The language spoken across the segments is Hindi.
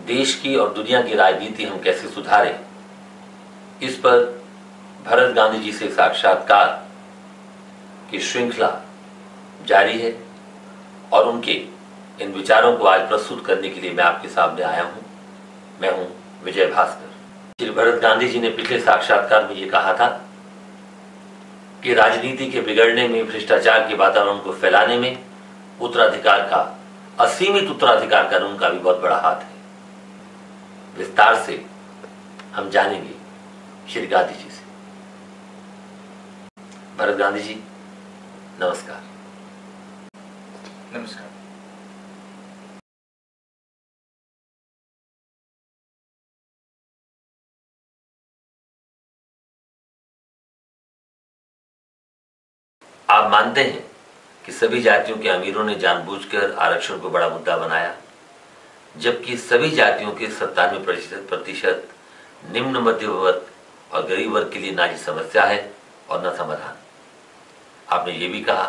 देश की और दुनिया की राजनीति हम कैसे सुधारें, इस पर भरत गांधी जी से साक्षात्कार की श्रृंखला जारी है और उनके इन विचारों को आज प्रस्तुत करने के लिए मैं आपके सामने आया हूं। मैं हूं विजय भास्कर। श्री भरत गांधी जी ने पिछले साक्षात्कार में ये कहा था कि राजनीति के बिगड़ने में, भ्रष्टाचार के वातावरण को फैलाने में उत्तराधिकार का, असीमित उत्तराधिकार कानून का भी बहुत बड़ा हाथ है। विस्तार से हम जानेंगे श्री गांधी जी से। भरत गांधी जी, नमस्कार। नमस्कार। आप मानते हैं कि सभी जातियों के अमीरों ने जानबूझकर आरक्षण को बड़ा मुद्दा बनाया, जबकि सभी जातियों के 97% निम्न मध्य वर्ग और गरीब वर्ग के लिए ना ही समस्या है और न समाधान। आपने ये भी कहा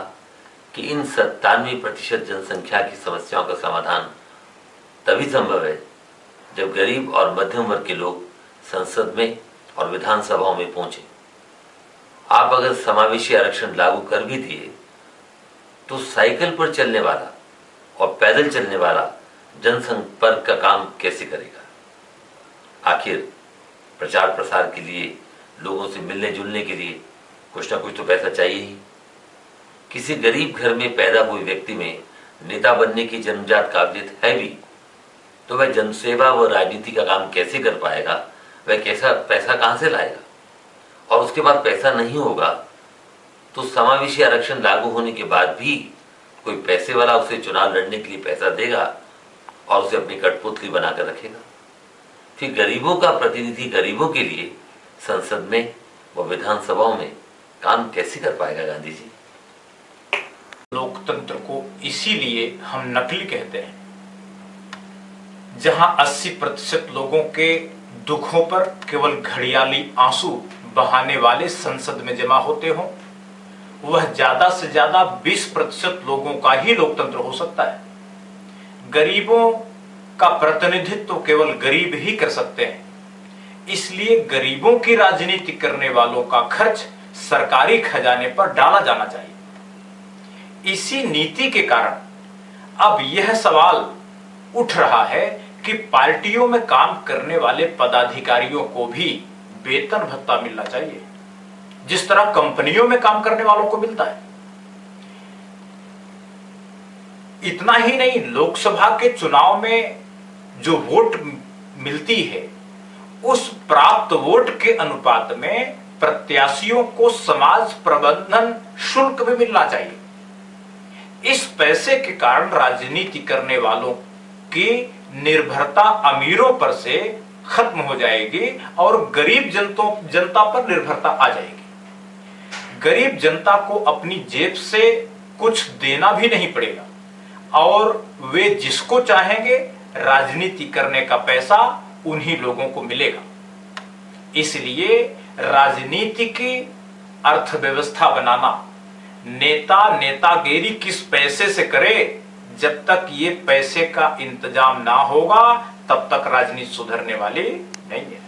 कि इन 97% जनसंख्या की समस्याओं का समाधान तभी संभव है जब गरीब और मध्यम वर्ग के लोग संसद में और विधानसभाओं में पहुंचे। आप अगर समावेशी आरक्षण लागू कर भी दिए तो साइकिल पर चलने वाला और पैदल चलने वाला जनसंपर्क का काम कैसे करेगा? आखिर प्रचार प्रसार के लिए, लोगों से मिलने जुलने के लिए कुछ ना कुछ तो पैसा चाहिए ही। किसी गरीब घर में पैदा हुए व्यक्ति में नेता बनने की जन्मजात काबिलियत है भी, तो वह जनसेवा व राजनीति का काम कैसे कर पाएगा? वह कैसा पैसा कहां से लाएगा? और उसके बाद पैसा नहीं होगा तो समावेशी आरक्षण लागू होने के बाद भी कोई पैसे वाला उसे चुनाव लड़ने के लिए पैसा देगा और उसे अपनी कठपुतली बनाकर रखेगा। फिर गरीबों का प्रतिनिधि गरीबों के लिए संसद में व विधानसभाओं में काम कैसे कर पाएगा गांधी जी? लोकतंत्र को इसीलिए हम नकली कहते हैं, जहां 80% लोगों के दुखों पर केवल घड़ियाली आंसू बहाने वाले संसद में जमा होते हो, वह ज्यादा से ज्यादा 20% लोगों का ही लोकतंत्र हो सकता है। गरीबों का प्रतिनिधित्व तो केवल गरीब ही कर सकते हैं। इसलिए गरीबों की राजनीति करने वालों का खर्च सरकारी खजाने पर डाला जाना चाहिए। इसी नीति के कारण अब यह सवाल उठ रहा है कि पार्टियों में काम करने वाले पदाधिकारियों को भी वेतन भत्ता मिलना चाहिए, जिस तरह कंपनियों में काम करने वालों को मिलता है। इतना ही नहीं, लोकसभा के चुनाव में जो वोट मिलती है, उस प्राप्त वोट के अनुपात में प्रत्याशियों को समाज प्रबंधन शुल्क भी मिलना चाहिए। इस पैसे के कारण राजनीति करने वालों की निर्भरता अमीरों पर से खत्म हो जाएगी और गरीब जनता पर निर्भरता आ जाएगी। गरीब जनता को अपनी जेब से कुछ देना भी नहीं पड़ेगा और वे जिसको चाहेंगे राजनीति करने का पैसा उन्हीं लोगों को मिलेगा। इसलिए राजनीति की अर्थव्यवस्था बनाना, नेतागिरी किस पैसे से करे, जब तक ये पैसे का इंतजाम ना होगा तब तक राजनीति सुधरने वाली नहीं है।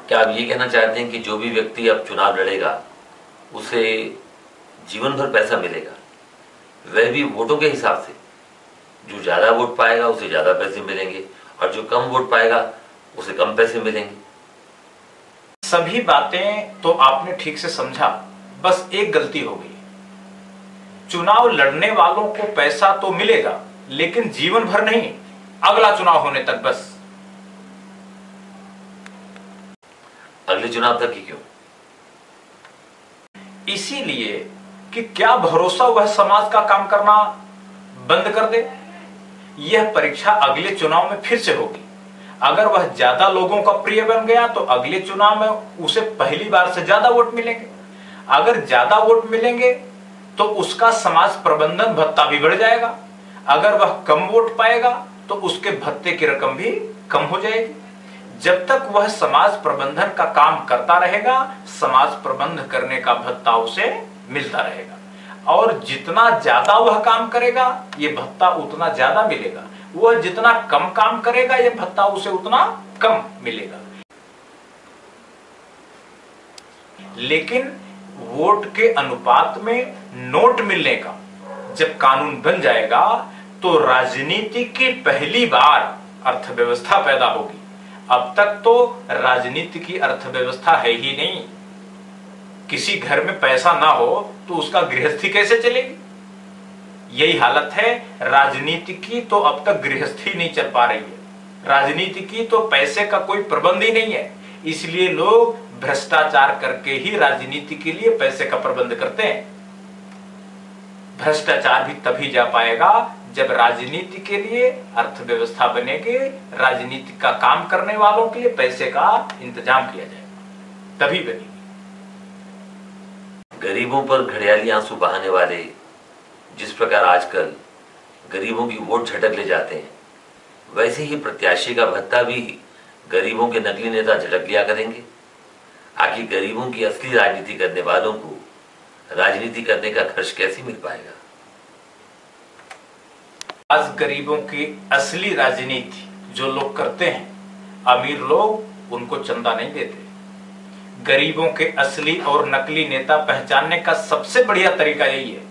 क्या आप ये कहना चाहते हैं कि जो भी व्यक्ति अब चुनाव लड़ेगा उसे जीवन भर पैसा मिलेगा, वह भी वोटों के हिसाब से? जो ज्यादा वोट पाएगा उसे ज्यादा पैसे मिलेंगे और जो कम वोट पाएगा उसे कम पैसे मिलेंगे? सभी बातें तो आपने ठीक से समझा, बस एक गलती हो गई। चुनाव लड़ने वालों को पैसा तो मिलेगा लेकिन जीवन भर नहीं, अगला चुनाव होने तक बस। अगले चुनाव तक ही क्यों? इसीलिए कि क्या भरोसा वह समाज का काम करना बंद कर दे। यह परीक्षा अगले चुनाव में फिर से होगी। अगर वह ज्यादा लोगों का प्रिय बन गया तो अगले चुनाव में उसे पहली बार से ज्यादा वोट मिलेंगे। अगर ज्यादा वोट मिलेंगे तो उसका समाज प्रबंधन भत्ता भी बढ़ जाएगा। अगर वह कम वोट पाएगा तो उसके भत्ते की रकम भी कम हो जाएगी। जब तक वह समाज प्रबंधन का काम करता रहेगा, समाज प्रबंध करने का भत्ता उसे मिलता रहेगा और जितना ज्यादा वह काम करेगा ये भत्ता उतना ज्यादा मिलेगा। वह जितना कम काम करेगा यह भत्ता उसे उतना कम मिलेगा। लेकिन वोट के अनुपात में नोट मिलने का जब कानून बन जाएगा तो राजनीति की पहली बार अर्थव्यवस्था पैदा होगी। अब तक तो राजनीति की अर्थव्यवस्था है ही नहीं। किसी घर में पैसा ना हो तो उसका गृहस्थी कैसे चलेगी? यही हालत है राजनीति की, तो अब तक गृहस्थी नहीं चल पा रही है। राजनीति की तो पैसे का कोई प्रबंध ही नहीं है, इसलिए लोग भ्रष्टाचार करके ही राजनीति के लिए पैसे का प्रबंध करते हैं। भ्रष्टाचार भी तभी जा पाएगा जब राजनीति के लिए अर्थव्यवस्था बनेगी, राजनीति का काम करने वालों के लिए पैसे का इंतजाम किया जाएगा, तभी बनेगी। गरीबों पर घड़ियाली आंसू बहाने वाले जिस प्रकार आजकल गरीबों की वोट झटक ले जाते हैं, वैसे ही प्रत्याशी का भत्ता भी गरीबों के नकली नेता झटक लिया करेंगे। आखिर गरीबों की असली राजनीति करने वालों को राजनीति करने का खर्च कैसे मिल पाएगा? आज गरीबों की असली राजनीति जो लोग करते हैं, अमीर लोग उनको चंदा नहीं देते। गरीबों के असली और नकली नेता पहचानने का सबसे बढ़िया तरीका यही है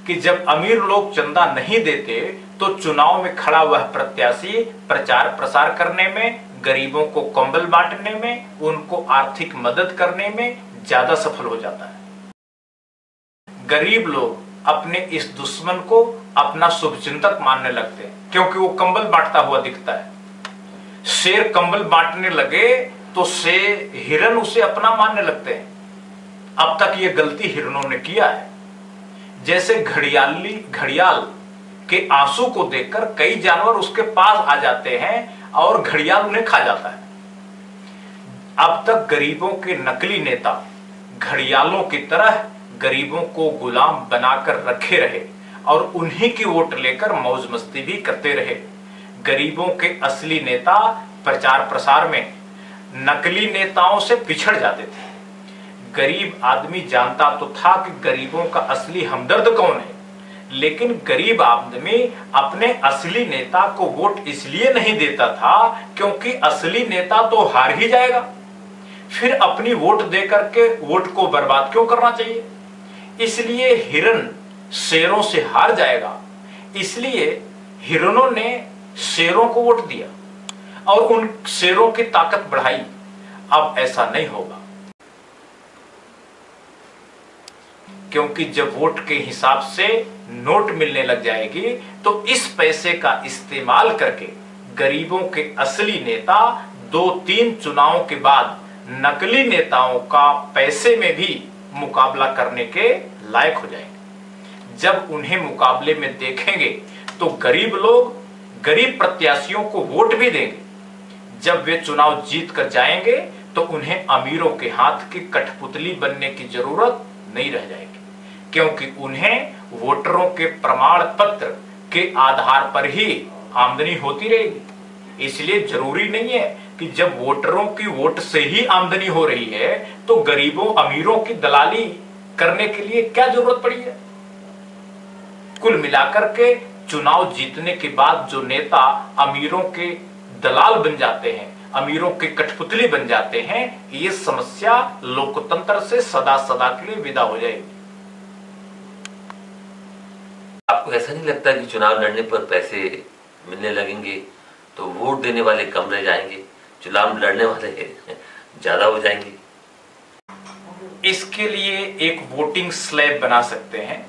कि जब अमीर लोग चंदा नहीं देते तो चुनाव में खड़ा वह प्रत्याशी प्रचार प्रसार करने में, गरीबों को कंबल बांटने में, उनको आर्थिक मदद करने में ज्यादा सफल हो जाता है। गरीब लोग अपने इस दुश्मन को अपना शुभचिंतक मानने लगते हैं क्योंकि वो कंबल बांटता हुआ दिखता है। शेर कंबल बांटने लगे तो हिरन उसे अपना मानने लगते हैं। अब तक ये गलती हिरनों ने किया है। जैसे घड़ियाल के आंसू को देखकर कई जानवर उसके पास आ जाते हैं और घड़ियाल उन्हें खा जाता है। अब तक गरीबों के नकली नेता घड़ियालों की तरह गरीबों को गुलाम बनाकर रखे रहे और उन्हीं की वोट लेकर मौज मस्ती भी करते रहे। गरीबों के असली नेता प्रचार प्रसार में नकली नेताओं से पिछड़ जाते थे। गरीब आदमी जानता तो था कि गरीबों का असली हमदर्द कौन है, लेकिन गरीब आदमी अपने असली नेता को वोट इसलिए नहीं देता था क्योंकि असली नेता तो हार ही जाएगा। फिर अपनी वोट दे करके वोट को बर्बाद क्यों करना चाहिए? इसलिए हिरन शेरों से हार जाएगा, इसलिए हिरनों ने शेरों को वोट दिया और उन शेरों की ताकत बढ़ाई। अब ऐसा नहीं होगा, क्योंकि जब वोट के हिसाब से नोट मिलने लग जाएगी तो इस पैसे का इस्तेमाल करके गरीबों के असली नेता 2-3 चुनावों के बाद नकली नेताओं का पैसे में भी मुकाबला करने के लायक हो जाएंगे। जब उन्हें मुकाबले में देखेंगे तो गरीब लोग गरीब प्रत्याशियों को वोट भी देंगे। जब वे चुनाव जीत कर जाएंगे तो उन्हें अमीरों के हाथ की कठपुतली बनने की जरूरत नहीं रह जाएगी, क्योंकि उन्हें वोटरों के प्रमाण पत्र के आधार पर ही आमदनी होती रहेगी। इसलिए जरूरी नहीं है कि जब वोटरों की वोट से ही आमदनी हो रही है तो गरीबों अमीरों की दलाली करने के लिए क्या जरूरत पड़ी है। कुल मिलाकर के चुनाव जीतने के बाद जो नेता अमीरों के दलाल बन जाते हैं, अमीरों के कठपुतली बन जाते हैं, ये समस्या लोकतंत्र से सदा सदा के लिए विदा हो जाएगी। आपको ऐसा नहीं लगता कि चुनाव लड़ने पर पैसे मिलने लगेंगे तो वोट देने वाले कम रह जाएंगे, चुनाव लड़ने वाले ज्यादा हो जाएंगे? इसके लिए एक वोटिंग स्लैब बना सकते हैं।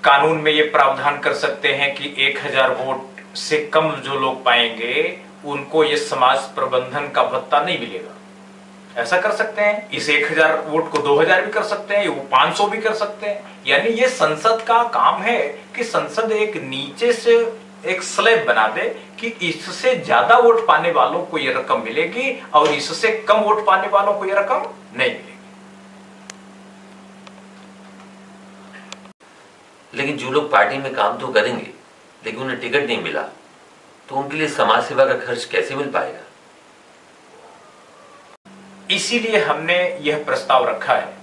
कानून में ये प्रावधान कर सकते हैं कि 1000 वोट से कम जो लोग पाएंगे उनको ये समाज प्रबंधन का भत्ता नहीं मिलेगा। ऐसा कर सकते हैं। इस 1000 वोट को 2000 भी कर सकते हैं, वो 500 भी कर सकते हैं। यानी ये संसद का काम है कि संसद एक नीचे से एक स्लैब बना दे कि इससे ज्यादा वोट पाने वालों को ये रकम मिलेगी और इससे कम वोट पाने वालों को ये रकम नहीं मिलेगी। लेकिन जो लोग पार्टी में काम तो करेंगे लेकिन उन्हें टिकट नहीं मिला तो उनके लिए समाज सेवा का खर्च कैसे मिल पाएगा? इसीलिए हमने यह प्रस्ताव रखा है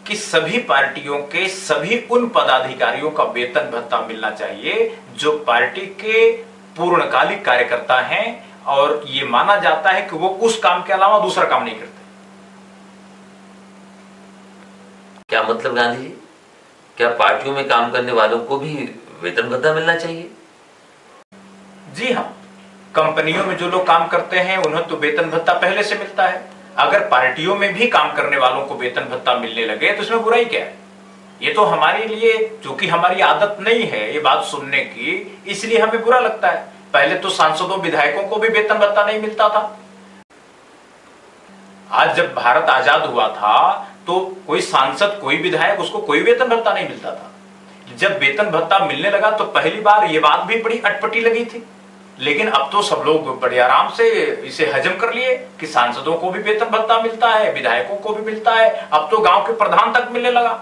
कि सभी पार्टियों के सभी उन पदाधिकारियों का वेतन भत्ता मिलना चाहिए जो पार्टी के पूर्णकालिक कार्यकर्ता हैं और ये माना जाता है कि वो उस काम के अलावा दूसरा काम नहीं करते। क्या मतलब गांधी जी, क्या पार्टियों में काम करने वालों को भी वेतन भत्ता मिलना चाहिए? जी हाँ, कंपनियों में जो लोग काम करते हैं उन्हें तो वेतन भत्ता पहले से मिलता है। अगर पार्टियों में भी काम करने वालों को वेतन भत्ता मिलने लगे तो इसमें बुराई क्या है? ये तो हमारे लिए, जो कि हमारी आदत नहीं है ये बात सुनने की, इसलिए हमें बुरा लगता है। पहले तो सांसदों विधायकों को भी वेतन भत्ता नहीं मिलता था। आज जब भारत आजाद हुआ था तो कोई सांसद, कोई विधायक, उसको कोई वेतन भत्ता नहीं मिलता था। जब वेतन भत्ता मिलने लगा तो पहली बार ये बात भी बड़ी अटपटी लगी थी, लेकिन अब तो सब लोग बड़े आराम से इसे हजम कर लिए कि सांसदों को भी वेतन भत्ता मिलता है, विधायकों को भी मिलता है, अब तो गांव के प्रधान तक मिलने लगा,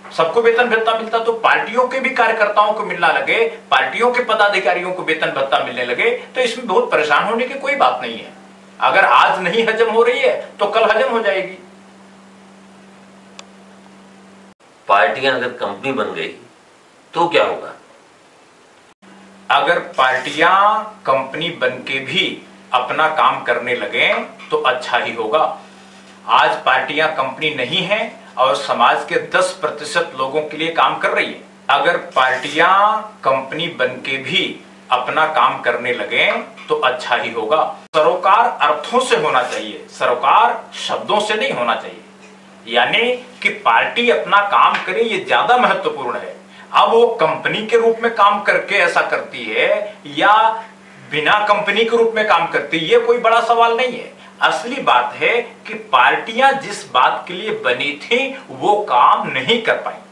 सबको वेतन भत्ता मिलता। तो पार्टियों के भी कार्यकर्ताओं को मिलना लगे, पार्टियों के पदाधिकारियों को वेतन भत्ता मिलने लगे, तो इसमें बहुत परेशान होने की कोई बात नहीं है। अगर आज नहीं हजम हो रही है तो कल हजम हो जाएगी। पार्टियां अगर कंपनी बन गई तो क्या होगा? अगर पार्टियां कंपनी बन के भी अपना काम करने लगे तो अच्छा ही होगा। आज पार्टियां कंपनी नहीं है और समाज के 10% लोगों के लिए काम कर रही है। अगर पार्टियां कंपनी बन के भी अपना काम करने लगे तो अच्छा ही होगा। सरोकार अर्थों से होना चाहिए, सरोकार शब्दों से नहीं होना चाहिए। यानी कि पार्टी अपना काम करे, ये ज्यादा महत्वपूर्ण है। अब वो कंपनी के रूप में काम करके ऐसा करती है या बिना कंपनी के रूप में काम करती है, ये कोई बड़ा सवाल नहीं है। असली बात है कि पार्टियां जिस बात के लिए बनी थी वो काम नहीं कर पाई।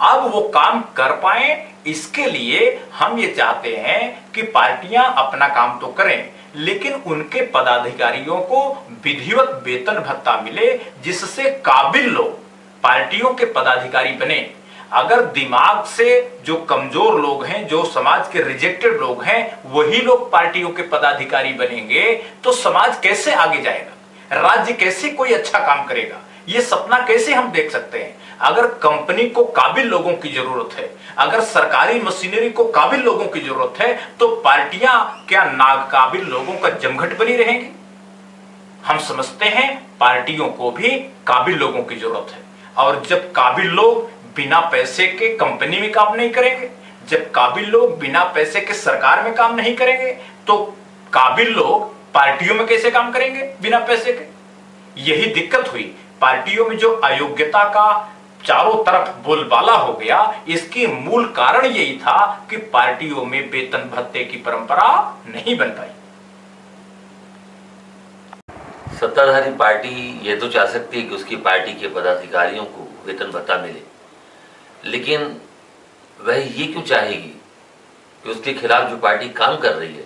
अब वो काम कर पाए, इसके लिए हम ये चाहते हैं कि पार्टियां अपना काम तो करें, लेकिन उनके पदाधिकारियों को विधिवत वेतन भत्ता मिले, जिससे काबिल लोग पार्टियों के पदाधिकारी बने। अगर दिमाग से जो कमजोर लोग हैं, जो समाज के रिजेक्टेड लोग हैं, वही लोग पार्टियों के पदाधिकारी बनेंगे तो समाज कैसे आगे जाएगा? राज्य कैसे कोई अच्छा काम करेगा? ये सपना कैसे हम देख सकते हैं? अगर कंपनी को काबिल लोगों की जरूरत है, अगर सरकारी मशीनरी को काबिल लोगों की जरूरत है, तो पार्टियां क्या नाकाबिल लोगों का जमघट बनी रहेंगी? हम समझते हैं पार्टियों को भी काबिल लोगों की जरूरत है। और जब काबिल लोग बिना पैसे के कंपनी में काम नहीं करेंगे, जब काबिल लोग बिना पैसे के सरकार में काम नहीं करेंगे, तो काबिल लोग पार्टियों में कैसे काम करेंगे बिना पैसे के? यही दिक्कत हुई। पार्टियों में जो अयोग्यता का चारों तरफ बोलबाला हो गया, इसके मूल कारण यही था कि पार्टियों में वेतन भत्ते की परंपरा नहीं बन पाई। सत्ताधारी पार्टी ये तो चाह सकती है कि उसकी पार्टी के पदाधिकारियों को वेतन भत्ता मिले, लेकिन वह ये क्यों चाहेगी कि उसके खिलाफ जो पार्टी काम कर रही है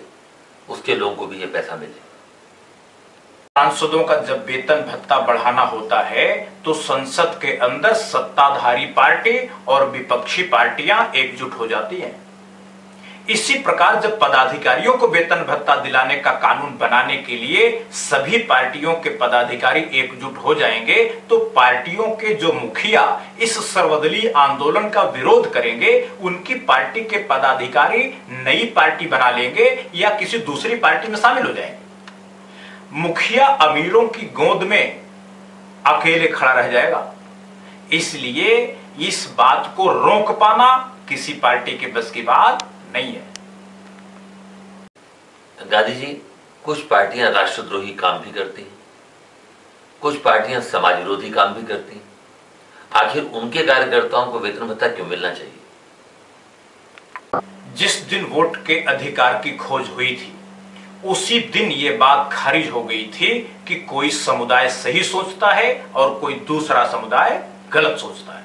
उसके लोगों को भी ये पैसा मिले? सांसदों का जब वेतन भत्ता बढ़ाना होता है तो संसद के अंदर सत्ताधारी पार्टी और विपक्षी पार्टियां एकजुट हो जाती हैं। इसी प्रकार जब पदाधिकारियों को वेतन भत्ता दिलाने का कानून बनाने के लिए सभी पार्टियों के पदाधिकारी एकजुट हो जाएंगे, तो पार्टियों के जो मुखिया इस सर्वदलीय आंदोलन का विरोध करेंगे, उनकी पार्टी के पदाधिकारी नई पार्टी बना लेंगे या किसी दूसरी पार्टी में शामिल हो जाएंगे। मुखिया अमीरों की गोद में अकेले खड़ा रह जाएगा। इसलिए इस बात को रोक पाना किसी पार्टी के बस की बात नहीं है। गांधी जी, कुछ पार्टियां राष्ट्रद्रोही काम भी करती हैं, कुछ पार्टियां समाज विरोधी काम भी करती हैं। आखिर उनके कार्यकर्ताओं को वेतन भत्ता क्यों मिलना चाहिए? जिस दिन वोट के अधिकार की खोज हुई थी, उसी दिन यह बात खारिज हो गई थी कि कोई समुदाय सही सोचता है और कोई दूसरा समुदाय गलत सोचता है।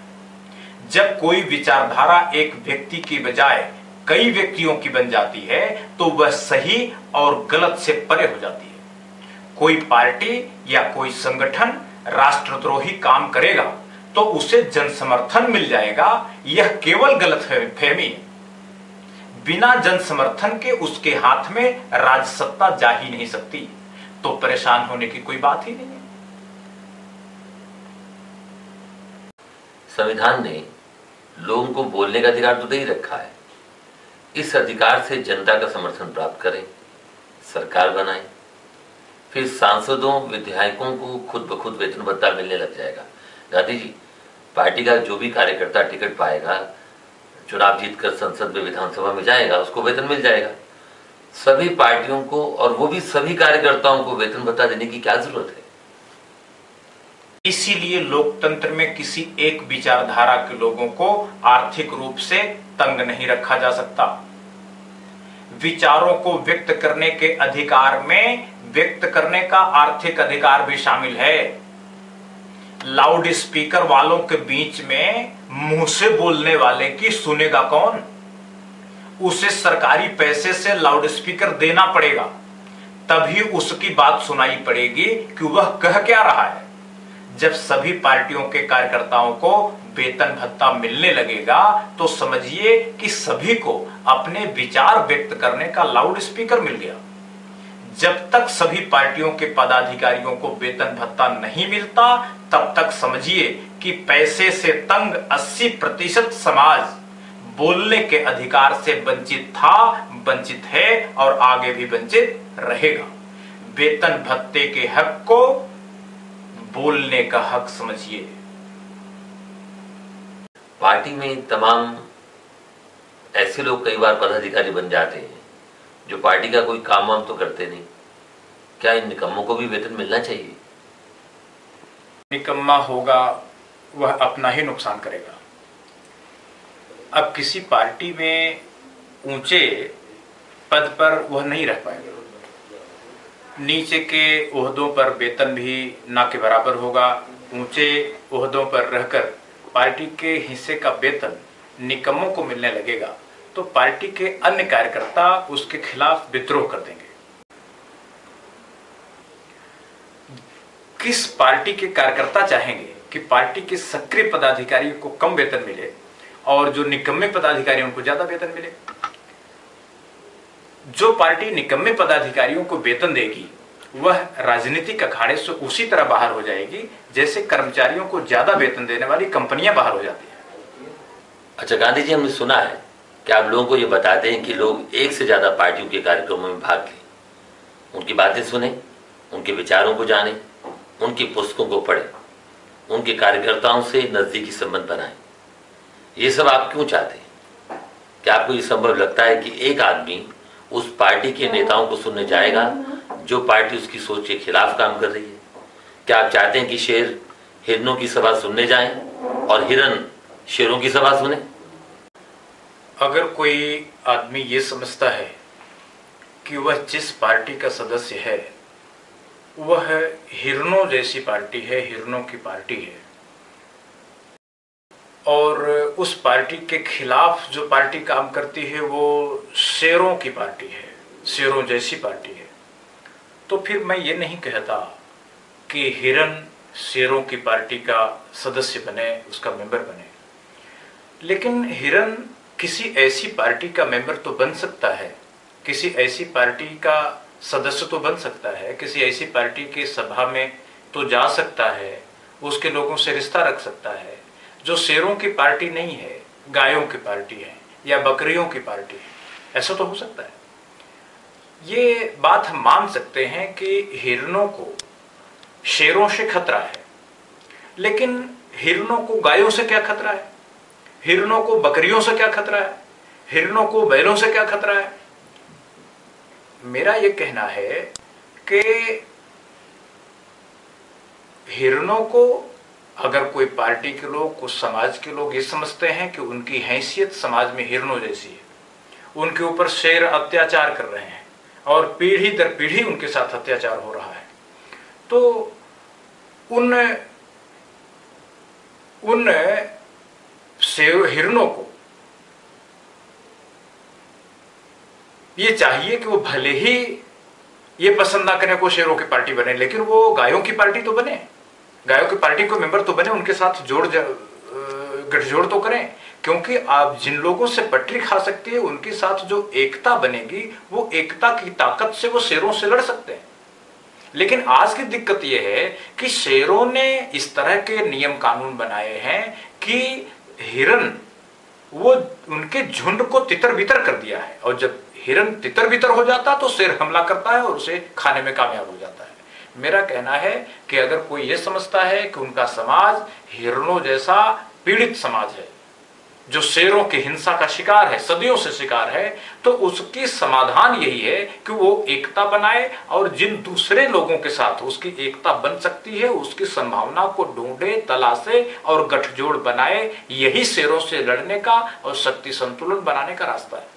जब कोई विचारधारा एक व्यक्ति की बजाय कई व्यक्तियों की बन जाती है तो वह सही और गलत से परे हो जाती है। कोई पार्टी या कोई संगठन राष्ट्रद्रोही काम करेगा तो उसे जनसमर्थन मिल जाएगा, यह केवल गलतफहमी है। बिना जनसमर्थन के उसके हाथ में राजसत्ता जा ही नहीं सकती, तो परेशान होने की कोई बात ही नहीं है। संविधान ने लोगों को बोलने का अधिकार तो दे ही रखा है, इस अधिकार से जनता का समर्थन प्राप्त करें, सरकार बनाएं, फिर सांसदों विधायकों को खुद ब खुद वेतन भत्ता मिलने लग जाएगा। गांधी जी, पार्टी का जो भी कार्यकर्ता टिकट पाएगा, चुनाव जीतकर संसद में विधानसभा में जाएगा, उसको वेतन मिल जाएगा। सभी पार्टियों को और वो भी सभी कार्यकर्ताओं को वेतन भत्ता देने की क्या जरूरत है? इसीलिए लोकतंत्र में किसी एक विचारधारा के लोगों को आर्थिक रूप से तंग नहीं रखा जा सकता। विचारों को व्यक्त करने के अधिकार में व्यक्त करने का आर्थिक अधिकार भी शामिल है। लाउड स्पीकर वालों के बीच में मुंह से बोलने वाले की सुनेगा कौन? उसे सरकारी पैसे से लाउड स्पीकर देना पड़ेगा, तभी उसकी बात सुनाई पड़ेगी कि वह कह क्या रहा है। जब सभी पार्टियों के कार्यकर्ताओं को वेतन भत्ता मिलने लगेगा तो समझिए कि सभी को अपने विचार व्यक्त करने का लाउड स्पीकर मिल गया। जब तक सभी पार्टियों के पदाधिकारियों को वेतन भत्ता नहीं मिलता, तब तक समझिए कि पैसे से तंग 80% समाज बोलने के अधिकार से वंचित था, वंचित है और आगे भी वंचित रहेगा। वेतन भत्ते के हक को बोलने का हक समझिए। पार्टी में तमाम ऐसे लोग कई बार पदाधिकारी बन जाते हैं जो पार्टी का कोई काम वाम तो करते नहीं। क्या इन निकम्मों को भी वेतन मिलना चाहिए? निकम्मा होगा वह अपना ही नुकसान करेगा। अब किसी पार्टी में ऊंचे पद पर वह नहीं रह पाएगा, नीचे के ओहदों पर वेतन भी ना के बराबर होगा। ऊंचे ओहदों पर रहकर पार्टी के हिस्से का वेतन निकम्मों को मिलने लगेगा तो पार्टी के अन्य कार्यकर्ता उसके खिलाफ विद्रोह कर देंगे। किस पार्टी के कार्यकर्ता चाहेंगे कि पार्टी के सक्रिय पदाधिकारियों को कम वेतन मिले और जो निकम्मे पदाधिकारी उनको ज्यादा वेतन मिले? जो पार्टी निकम्मे पदाधिकारियों को वेतन देगी वह राजनीतिक अखाड़े से उसी तरह बाहर हो जाएगी जैसे कर्मचारियों को ज्यादा वेतन देने वाली कंपनियां बाहर हो जाती हैं। अच्छा गांधी जी, हमने सुना है कि आप लोगों को ये बताते हैं कि लोग एक से ज्यादा पार्टियों के कार्यक्रमों में भाग लें, उनकी बातें सुने, उनके विचारों को जाने, उनकी पुस्तकों को पढ़ें, उनके कार्यकर्ताओं से नजदीकी संबंध बनाएं। ये सब आप क्यों चाहते हैं? क्या आपको ये संभव लगता है कि एक आदमी उस पार्टी के नेताओं को सुनने जाएगा जो पार्टी उसकी सोच के खिलाफ काम कर रही है? क्या आप चाहते हैं कि शेर हिरनों की सभा सुनने जाएं और हिरन शेरों की सभा सुने? अगर कोई आदमी ये समझता है कि वह जिस पार्टी का सदस्य है वह हिरनों जैसी पार्टी है, हिरनों की पार्टी है, और उस पार्टी के खिलाफ जो पार्टी काम करती है वो शेरों की पार्टी है, शेरों जैसी पार्टी है, तो फिर मैं ये नहीं कहता कि हिरन शेरों की पार्टी का सदस्य बने, उसका मेंबर बने। लेकिन हिरन किसी ऐसी पार्टी का मेंबर तो बन सकता है, किसी ऐसी पार्टी का सदस्य तो बन सकता है, किसी ऐसी पार्टी के सभा में तो जा सकता है, उसके लोगों से रिश्ता रख सकता है जो शेरों की पार्टी नहीं है, गायों की पार्टी है या बकरियों की पार्टी है। ऐसा तो हो सकता है। ये बात हम मान सकते हैं कि हिरनों को शेरों से खतरा है, लेकिन हिरनों को गायों से क्या खतरा है? हिरनों को बकरियों से क्या खतरा है? हिरनों को बैलों से क्या खतरा है? मेरा यह कहना है कि हिरनों को अगर कोई पार्टी के लोग, कुछ समाज के लोग ये समझते हैं कि उनकी हैसियत समाज में हिरनों जैसी है, उनके ऊपर शेर अत्याचार कर रहे हैं और पीढ़ी दर पीढ़ी उनके साथ अत्याचार हो रहा है, तो उन हिरनों को ये चाहिए कि वो भले ही ये पसंद ना करें को शेरों की पार्टी बने, लेकिन वो गायों की पार्टी तो बने, गायों की पार्टी को मेंबर तो बने, उनके साथ गठजोड़ तो करें, क्योंकि आप जिन लोगों से पटरी खा सकती है उनके साथ जो एकता बनेगी वो एकता की ताकत से वो शेरों से लड़ सकते हैं। लेकिन आज की दिक्कत यह है कि शेरों ने इस तरह के नियम कानून बनाए हैं कि हिरन वो उनके झुंड को तितर बितर कर दिया है। और जब हिरन तितर बितर हो जाता तो शेर हमला करता है और उसे खाने में कामयाब हो जाता है। मेरा कहना है कि अगर कोई ये समझता है कि उनका समाज हिरणों जैसा पीड़ित समाज है, जो शेरों की हिंसा का शिकार है, सदियों से शिकार है, तो उसकी समाधान यही है कि वो एकता बनाए और जिन दूसरे लोगों के साथ उसकी एकता बन सकती है उसकी संभावना को ढूंढे, तलाशे और गठजोड़ बनाए। यही शेरों से लड़ने का और शक्ति संतुलन बनाने का रास्ता है।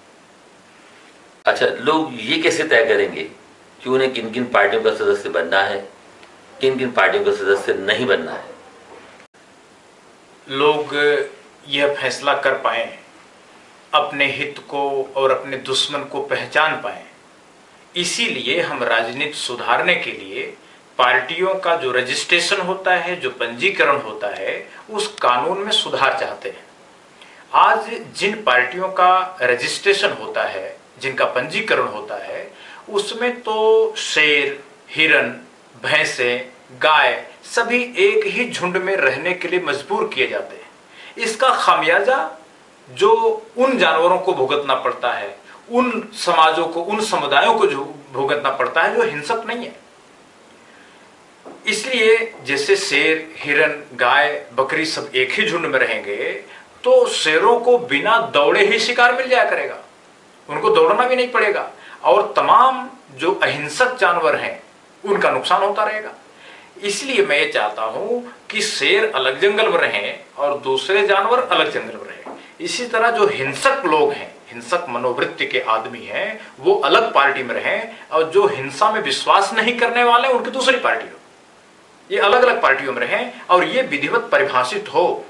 अच्छा, लोग ये कैसे तय करेंगे कि उन्हें किन किन पार्टियों का सदस्य बनना है, किन किन पार्टियों का सदस्य नहीं बनना है? लोग यह फैसला कर पाए, अपने हित को और अपने दुश्मन को पहचान पाए। इसीलिए हम राजनीति सुधारने के लिए पार्टियों का जो रजिस्ट्रेशन होता है, जो पंजीकरण होता है, उस कानून में सुधार चाहते हैं। आज जिन पार्टियों का रजिस्ट्रेशन होता है, जिनका पंजीकरण होता है, उसमें तो शेर, हिरन, भैंसें, गाय सभी एक ही झुंड में रहने के लिए मजबूर किए जाते हैं। इसका खामियाजा जो उन जानवरों को भुगतना पड़ता है, उन समाजों को, उन समुदायों को जो भुगतना पड़ता है जो हिंसक नहीं है। इसलिए जैसे शेर, हिरन, गाय, बकरी सब एक ही झुंड में रहेंगे तो शेरों को बिना दौड़े ही शिकार मिल जाया करेगा, उनको दौड़ना भी नहीं पड़ेगा और तमाम जो अहिंसक जानवर हैं उनका नुकसान होता रहेगा। इसलिए मैं ये चाहता हूं कि शेर अलग जंगल में रहें और दूसरे जानवर अलग जंगल में रहें। इसी तरह जो हिंसक लोग हैं, हिंसक मनोवृत्ति के आदमी हैं, वो अलग पार्टी में रहें और जो हिंसा में विश्वास नहीं करने वाले उनकी दूसरी पार्टी हो। ये अलग अलग पार्टियों में रहें और ये विधिवत परिभाषित हो।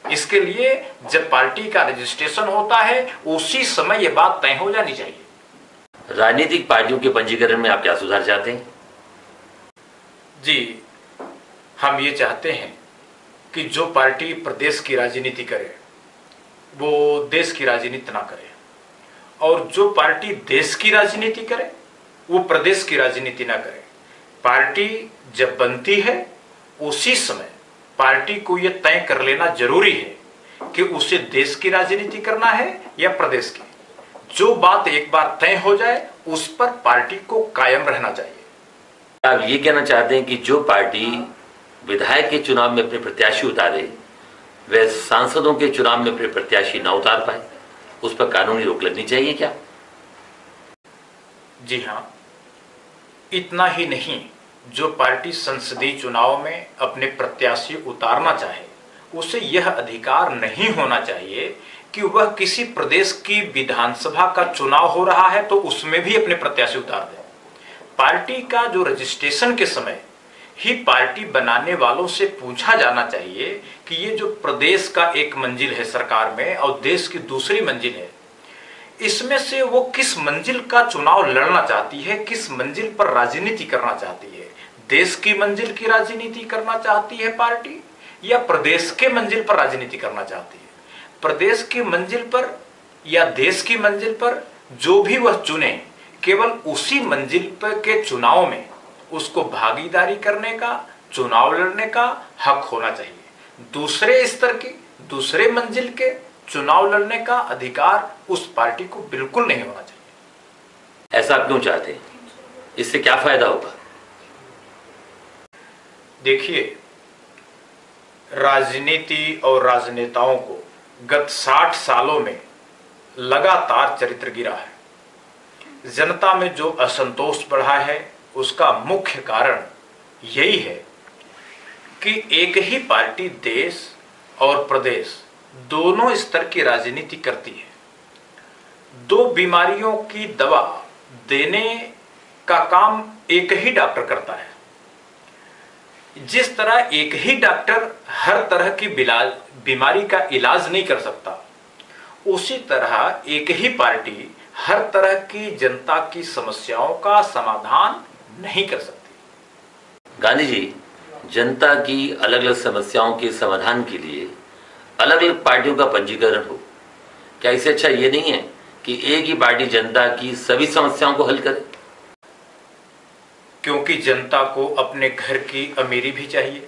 इसके लिए जब पार्टी का रजिस्ट्रेशन होता है उसी समय ये बात तय हो जानी चाहिए। राजनीतिक पार्टियों के पंजीकरण में आप क्या सुधार चाहते हैं? जी, हम ये चाहते हैं कि जो पार्टी प्रदेश की राजनीति करे वो देश की राजनीति ना करे, और जो पार्टी देश की राजनीति करे वो प्रदेश की राजनीति ना करे। पार्टी जब बनती है उसी समय पार्टी को यह तय कर लेना जरूरी है कि उसे देश की राजनीति करना है या प्रदेश की। जो बात एक बार तय हो जाए उस पर पार्टी को कायम रहना चाहिए। आप ये कहना चाहते हैं कि जो पार्टी विधायक के चुनाव में अपने प्रत्याशी उतारे वह सांसदों के चुनाव में अपने प्रत्याशी न उतार पाए, उस पर कानूनी रोक लगनी चाहिए क्या? जी हाँ, इतना ही नहीं, जो पार्टी संसदीय चुनाव में अपने प्रत्याशी उतारना चाहे उसे यह अधिकार नहीं होना चाहिए कि वह किसी प्रदेश की विधानसभा का चुनाव हो रहा है तो उसमें भी अपने प्रत्याशी उतार दे। पार्टी का जो रजिस्ट्रेशन के समय ही पार्टी बनाने वालों से पूछा जाना चाहिए कि ये जो प्रदेश का एक मंजिल है सरकार में और देश की दूसरी मंजिल है, इसमें से वो किस मंजिल का चुनाव लड़ना चाहती है, किस मंजिल पर राजनीति करना चाहती है। देश की मंजिल की राजनीति करना चाहती है पार्टी या प्रदेश के मंजिल पर राजनीति करना चाहती है। प्रदेश की मंजिल पर या देश की मंजिल पर जो भी वह चुने, केवल उसी मंजिल पर के चुनाव में उसको भागीदारी करने का, चुनाव लड़ने का हक होना चाहिए। दूसरे स्तर की, दूसरे मंजिल के चुनाव लड़ने का अधिकार उस पार्टी को बिल्कुल नहीं होना चाहिए। ऐसा आप क्यों चाहते हैं? इससे क्या फायदा होगा? देखिए, राजनीति और राजनेताओं को गत 60 सालों में लगातार चरित्र गिरा है। जनता में जो असंतोष बढ़ा है उसका मुख्य कारण यही है कि एक ही पार्टी देश और प्रदेश दोनों स्तर की राजनीति करती है। दो बीमारियों की दवा देने का काम एक ही डॉक्टर करता है। जिस तरह एक ही डॉक्टर हर तरह की बीमारी का इलाज नहीं कर सकता, उसी तरह एक ही पार्टी हर तरह की जनता की समस्याओं का समाधान नहीं कर सकती। गांधी जी, जनता की अलग अलग समस्याओं के समाधान के लिए अलग अलग पार्टियों का पंजीकरण हो, क्या इससे अच्छा ये नहीं है कि एक ही पार्टी जनता की सभी समस्याओं को हल करे? क्योंकि जनता को अपने घर की अमीरी भी चाहिए,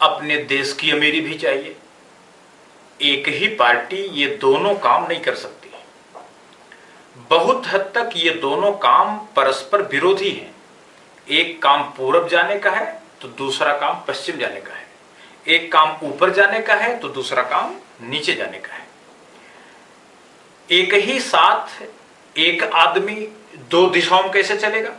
अपने देश की अमीरी भी चाहिए, एक ही पार्टी ये दोनों काम नहीं कर सकती। बहुत हद तक ये दोनों काम परस्पर विरोधी हैं। एक काम पूरब जाने का है तो दूसरा काम पश्चिम जाने का है। एक काम ऊपर जाने का है तो दूसरा काम नीचे जाने का है। एक ही साथ एक आदमी दो दिशाओं में कैसे चलेगा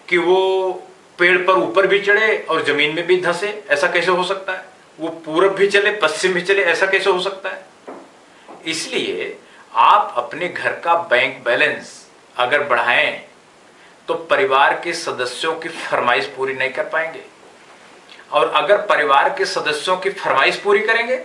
कि वो पेड़ पर ऊपर भी चढ़े और जमीन में भी धंसे? ऐसा कैसे हो सकता है? वो पूरब भी चले पश्चिम भी चले, ऐसा कैसे हो सकता है? इसलिए आप अपने घर का बैंक बैलेंस अगर बढ़ाएं तो परिवार के सदस्यों की फरमाइश पूरी नहीं कर पाएंगे, और अगर परिवार के सदस्यों की फरमाइश पूरी करेंगे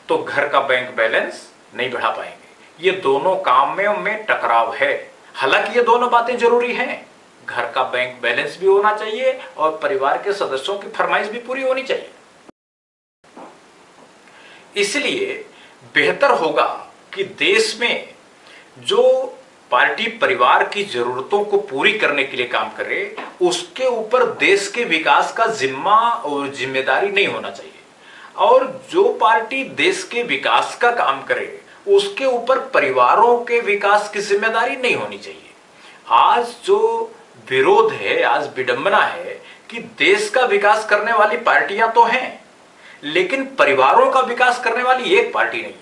तो घर का बैंक बैलेंस नहीं बढ़ा पाएंगे। ये दोनों काम में टकराव है। हालांकि ये दोनों बातें जरूरी हैं, घर का बैंक बैलेंस भी होना चाहिए और परिवार के सदस्यों की फरमाइश भी पूरी होनी चाहिए। इसलिए बेहतर होगा कि देश में जो पार्टी परिवार की जरूरतों को पूरी करने के लिए काम करे, उसके ऊपर देश के विकास का जिम्मा और जिम्मेदारी नहीं होना चाहिए, और जो पार्टी देश के विकास का काम करे उसके ऊपर परिवारों के विकास की जिम्मेदारी नहीं होनी चाहिए। आज जो विरोध है, आज विडंबना है कि देश का विकास करने वाली पार्टियां तो हैं, लेकिन परिवारों का विकास करने वाली एक पार्टी नहीं है।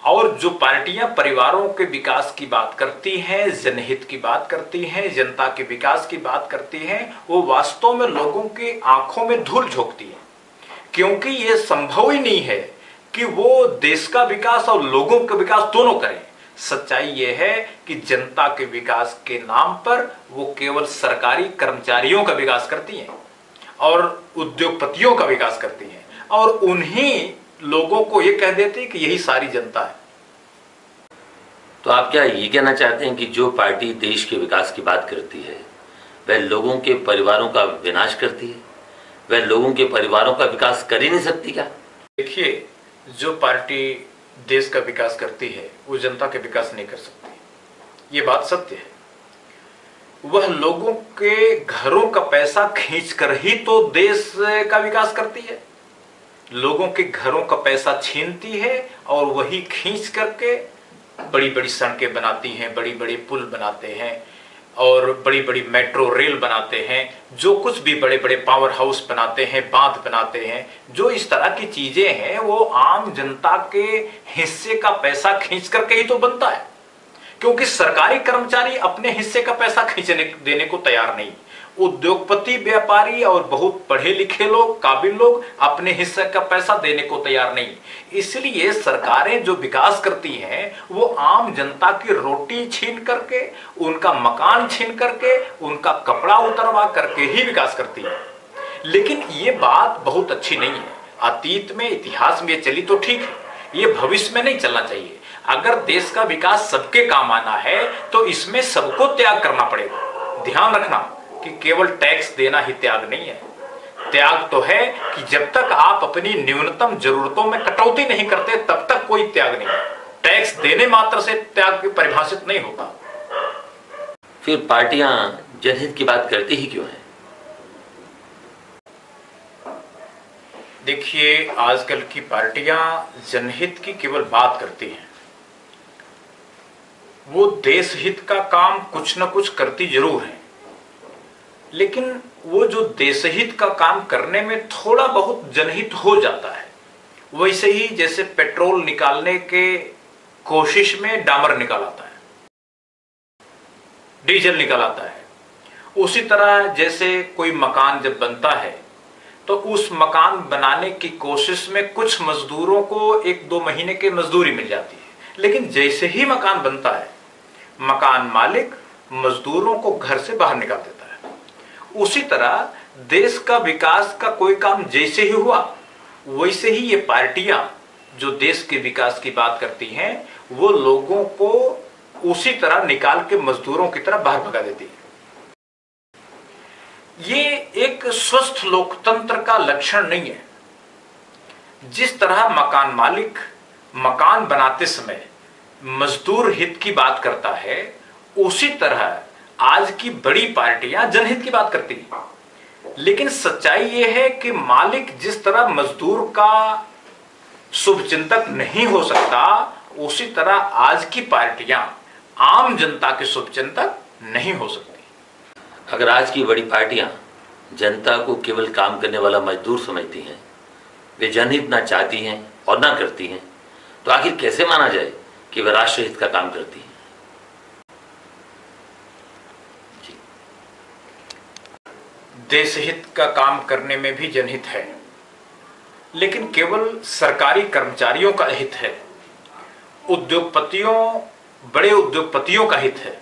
और जो पार्टियां परिवारों के विकास की बात करती हैं, जनहित की बात करती हैं, जनता के विकास की बात करती हैं, वो वास्तव में लोगों की आंखों में धूल झोंकती है, क्योंकि ये संभव ही नहीं है कि वो देश का विकास और लोगों का विकास दोनों करें। सच्चाई ये है कि जनता के विकास के नाम पर वो केवल सरकारी कर्मचारियों का विकास करती हैं और उद्योगपतियों का विकास करती हैं, और उन्हीं लोगों को ये कह देते हैं कि यही सारी जनता है। तो आप क्या ये कहना चाहते हैं कि जो पार्टी देश के विकास की बात करती है वह लोगों के परिवारों का विनाश करती है? वह लोगों के परिवारों का विकास कर ही नहीं सकती क्या? देखिए, जो पार्टी देश का विकास करती है वो जनता के विकास नहीं कर सकती, ये बात सत्य है। वह लोगों के घरों का पैसा खींचकर ही तो देश का विकास करती है। लोगों के घरों का पैसा छीनती है और वही खींच करके बड़ी बड़ी सड़कें बनाती हैं, बड़ी बड़ी पुल बनाते हैं और बड़ी बड़ी मेट्रो रेल बनाते हैं, जो कुछ भी बड़े बड़े पावर हाउस बनाते हैं, बांध बनाते हैं। जो इस तरह की चीजें हैं वो आम जनता के हिस्से का पैसा खींच करके ही तो बनता है, क्योंकि सरकारी कर्मचारी अपने हिस्से का पैसा खींचने देने को तैयार नहीं। उद्योगपति, व्यापारी और बहुत पढ़े लिखे लोग, काबिल लोग अपने हिस्से का पैसा देने को तैयार नहीं। इसलिए सरकारें जो विकास करती हैं वो आम जनता की रोटी छीन करके, उनका मकान छीन करके, उनका कपड़ा उतरवा करके ही विकास करती है। लेकिन ये बात बहुत अच्छी नहीं है। अतीत में, इतिहास में ये चली तो ठीक है, ये भविष्य में नहीं चलना चाहिए। अगर देश का विकास सबके काम आना है तो इसमें सबको त्याग करना पड़ेगा। ध्यान रखना कि केवल टैक्स देना ही त्याग नहीं है। त्याग तो है कि जब तक आप अपनी न्यूनतम जरूरतों में कटौती नहीं करते तब तक कोई त्याग नहीं है। टैक्स देने मात्र से त्याग परिभाषित नहीं होता। फिर पार्टियां जनहित की बात करती ही क्यों है? देखिए, आजकल की पार्टियां जनहित की केवल बात करती हैं। वो देश हित का काम कुछ न कुछ करती जरूर है, लेकिन वो जो देशहित का काम करने में थोड़ा बहुत जनहित हो जाता है। वैसे ही जैसे पेट्रोल निकालने के कोशिश में डामर निकाल आता है, डीजल निकल आता है, उसी तरह जैसे कोई मकान जब बनता है तो उस मकान बनाने की कोशिश में कुछ मजदूरों को 1-2 महीने की मजदूरी मिल जाती है, लेकिन जैसे ही मकान बनता है मकान मालिक मजदूरों को घर से बाहर निकाल देता है। उसी तरह देश का विकास का कोई काम जैसे ही हुआ वैसे ही ये पार्टियां जो देश के विकास की बात करती हैं वो लोगों को उसी तरह निकाल के मजदूरों की तरह बाहर भगा देती है। ये एक स्वस्थ लोकतंत्र का लक्षण नहीं है। जिस तरह मकान मालिक मकान बनाते समय मजदूर हित की बात करता है, उसी तरह आज की बड़ी पार्टियां जनहित की बात करती हैं। लेकिन सच्चाई यह है कि मालिक जिस तरह मजदूर का शुभचिंतक नहीं हो सकता, उसी तरह आज की पार्टियां आम जनता के शुभचिंतक नहीं हो सकती। अगर आज की बड़ी पार्टियां जनता को केवल काम करने वाला मजदूर समझती हैं, वे जनहित ना चाहती हैं और ना करती हैं, तो आखिर कैसे माना जाए कि वे राष्ट्रहित का काम करती हैं? देशहित का काम करने में भी जनहित है, लेकिन केवल सरकारी कर्मचारियों का हित है, उद्योगपतियों, बड़े उद्योगपतियों का हित है।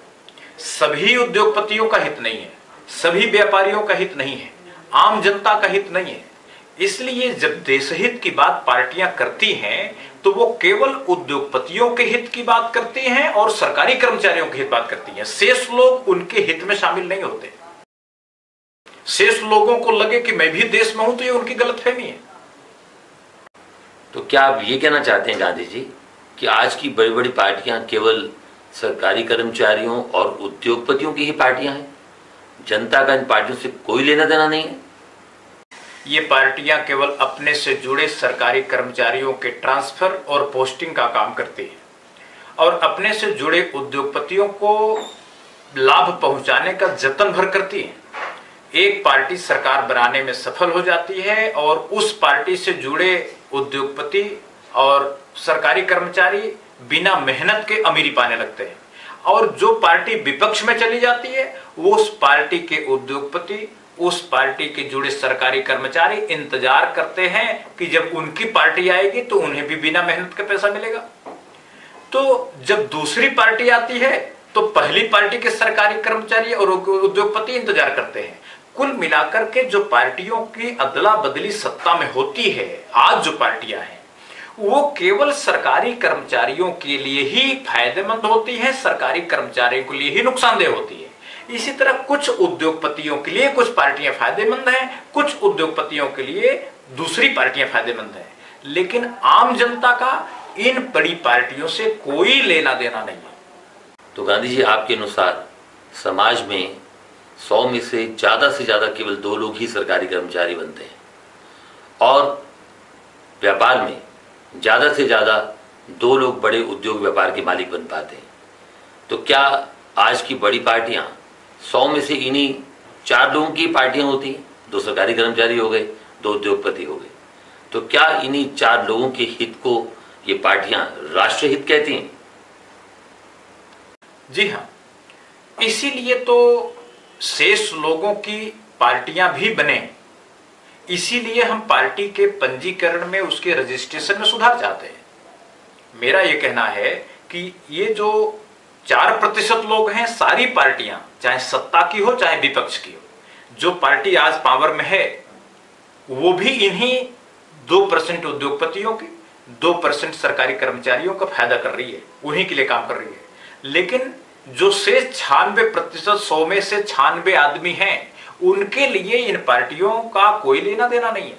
सभी उद्योगपतियों का हित नहीं है, सभी व्यापारियों का हित नहीं है, आम जनता का हित नहीं है। इसलिए जब देशहित की बात पार्टियां करती हैं तो वो केवल उद्योगपतियों के हित की बात करती हैं और सरकारी कर्मचारियों की हित बात करती हैं। शेष लोग उनके हित में शामिल नहीं होते। शेष लोगों को लगे कि मैं भी देश में हूं, तो ये उनकी गलतफहमी है। तो क्या आप ये कहना चाहते हैं गांधी जी कि आज की बड़ी बड़ी पार्टियां केवल सरकारी कर्मचारियों और उद्योगपतियों की ही पार्टियां हैं, जनता का इन पार्टियों से कोई लेना देना नहीं है? ये पार्टियां केवल अपने से जुड़े सरकारी कर्मचारियों के ट्रांसफर और पोस्टिंग का काम करती हैं और अपने से जुड़े उद्योगपतियों को लाभ पहुंचाने का जतन भर करती हैं। एक पार्टी सरकार बनाने में सफल हो जाती है और उस पार्टी से जुड़े उद्योगपति और सरकारी कर्मचारी बिना मेहनत के अमीरी पाने लगते हैं, और जो पार्टी विपक्ष में चली जाती है वो उस पार्टी के उद्योगपति, उस पार्टी के जुड़े सरकारी कर्मचारी इंतजार करते हैं कि जब उनकी पार्टी आएगी तो उन्हें भी बिना मेहनत का पैसा मिलेगा। तो जब दूसरी पार्टी आती है तो पहली पार्टी के सरकारी कर्मचारी और उद्योगपति इंतजार करते हैं। कुल मिलाकर के जो पार्टियों की अदला बदली सत्ता में होती है, आज जो पार्टियां हैं, वो केवल सरकारी कर्मचारियों के लिए ही फायदेमंद होती है, सरकारी कर्मचारियों के लिए ही नुकसानदेह होती है। इसी तरह कुछ उद्योगपतियों के लिए कुछ पार्टियां फायदेमंद हैं, कुछ उद्योगपतियों के लिए दूसरी पार्टियां फायदेमंद हैं, लेकिन आम जनता का इन बड़ी पार्टियों से कोई लेना देना नहीं है। तो गांधी जी, आपके अनुसार समाज में 100 में से ज्यादा केवल 2 लोग ही सरकारी कर्मचारी बनते हैं और व्यापार में ज्यादा से ज्यादा 2 लोग बड़े उद्योग व्यापार के मालिक बन पाते हैं। तो क्या आज की बड़ी पार्टियां 100 में से इन्हीं 4 लोगों की पार्टियां होती हैं? 2 सरकारी कर्मचारी हो गए, 2 उद्योगपति हो गए। तो क्या इन्हीं 4 लोगों के हित को ये पार्टियां राष्ट्रहित कहती हैं? जी हाँ, इसीलिए तो शेष लोगों की पार्टियां भी बने। इसीलिए हम पार्टी के पंजीकरण में, उसके रजिस्ट्रेशन में सुधार चाहते हैं। मेरा यह कहना है कि ये जो 4% लोग हैं, सारी पार्टियां, चाहे सत्ता की हो चाहे विपक्ष की हो, जो पार्टी आज पावर में है वो भी इन्हीं 2% उद्योगपतियों की, 2% सरकारी कर्मचारियों का फायदा कर रही है, उन्हीं के लिए काम कर रही है। लेकिन जो शेष 96%, 100 में से 96 आदमी हैं, उनके लिए इन पार्टियों का कोई लेना देना नहीं है।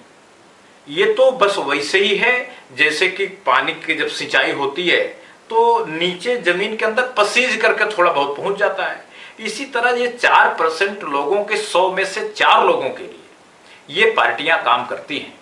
ये तो बस वैसे ही है जैसे कि पानी की जब सिंचाई होती है तो नीचे जमीन के अंदर पसीज करके थोड़ा बहुत पहुंच जाता है। इसी तरह ये 4% लोगों के 100 में से 4 लोगों के लिए ये पार्टियां काम करती हैं।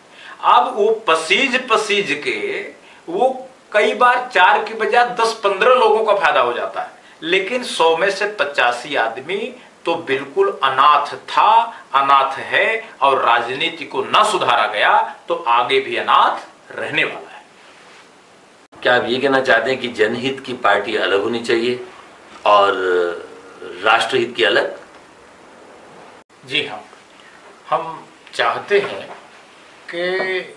अब वो पसीज के वो कई बार 4 की बजाय 10-15 लोगों का फायदा हो जाता है, लेकिन 100 में से 85 आदमी तो बिल्कुल अनाथ था, अनाथ है, और राजनीति को न सुधारा गया तो आगे भी अनाथ रहने वाला है। क्या आप ये कहना चाहते हैं कि जनहित की पार्टी अलग होनी चाहिए और राष्ट्रहित की अलग? जी हाँ, हम चाहते हैं कि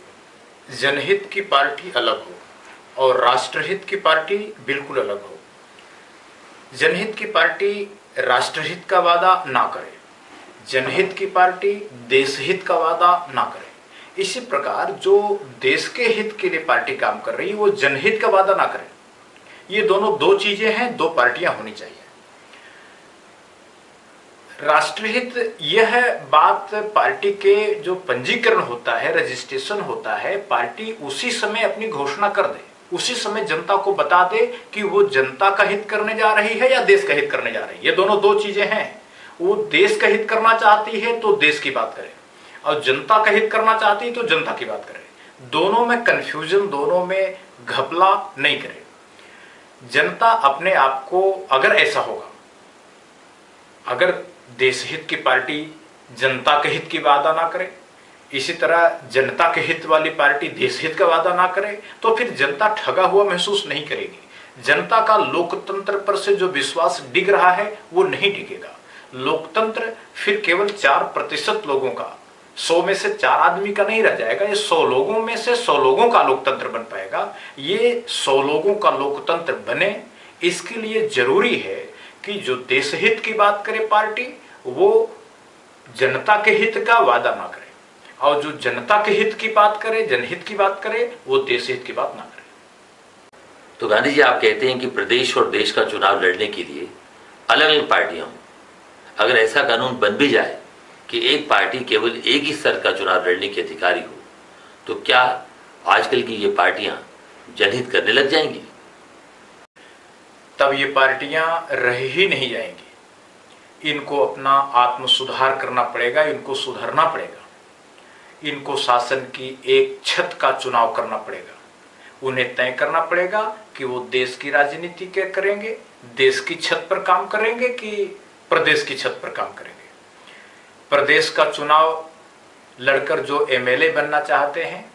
जनहित की पार्टी अलग हो और राष्ट्रहित की पार्टी बिल्कुल अलग हो। जनहित की पार्टी राष्ट्रहित का वादा ना करे, जनहित की पार्टी देशहित का वादा ना करे। इसी प्रकार जो देश के हित के लिए पार्टी काम कर रही है वो जनहित का वादा ना करे। ये दोनों 2 चीजें हैं, 2 पार्टियां होनी चाहिए। राष्ट्रहित यह बात पार्टी के जो पंजीकरण होता है, रजिस्ट्रेशन होता है, पार्टी उसी समय अपनी घोषणा कर दे, उसी समय जनता को बता दे कि वो जनता का हित करने जा रही है या देश का हित करने जा रही है। ये दोनों 2 चीजें हैं। वो देश का हित करना चाहती है तो देश की बात करे, और जनता का हित करना चाहती है तो जनता की बात करे। दोनों में कंफ्यूजन, दोनों में घपला नहीं करें। जनता अपने आप को, अगर ऐसा होगा, अगर देश हित की पार्टी जनता के हित की वादा ना करे, इसी तरह जनता के हित वाली पार्टी देश हित का वादा ना करे, तो फिर जनता ठगा हुआ महसूस नहीं करेगी। जनता का लोकतंत्र पर से जो विश्वास डिग रहा है वो नहीं डिगेगा। लोकतंत्र फिर केवल 4% लोगों का, 100 में से 4 आदमी का नहीं रह जाएगा। ये 100 लोगों में से 100 लोगों का लोकतंत्र बन पाएगा। ये 100 लोगों का लोकतंत्र बने, इसके लिए जरूरी है कि जो देश हित की बात करे पार्टी, वो जनता के हित का वादा ना करे, और जो जनता के हित की बात करे, जनहित की बात करे, वो देश हित की बात ना करे। तो गांधी जी, आप कहते हैं कि प्रदेश और देश का चुनाव लड़ने के लिए अलग अलग पार्टियां हों। अगर ऐसा कानून बन भी जाए कि एक पार्टी केवल एक ही स्तर का चुनाव लड़ने की अधिकारी हो, तो क्या आजकल की ये पार्टियां जनहित करने लग जाएंगी? तब ये पार्टियां रह ही नहीं जाएंगी। इनको अपना आत्म सुधार करना पड़ेगा, इनको सुधरना पड़ेगा, इनको शासन की एक छत का चुनाव करना पड़ेगा। उन्हें तय करना पड़ेगा कि वो देश की राजनीति के करेंगे, देश की छत पर काम करेंगे कि प्रदेश की छत पर काम करेंगे। प्रदेश का चुनाव लड़कर जो एमएलए बनना चाहते हैं,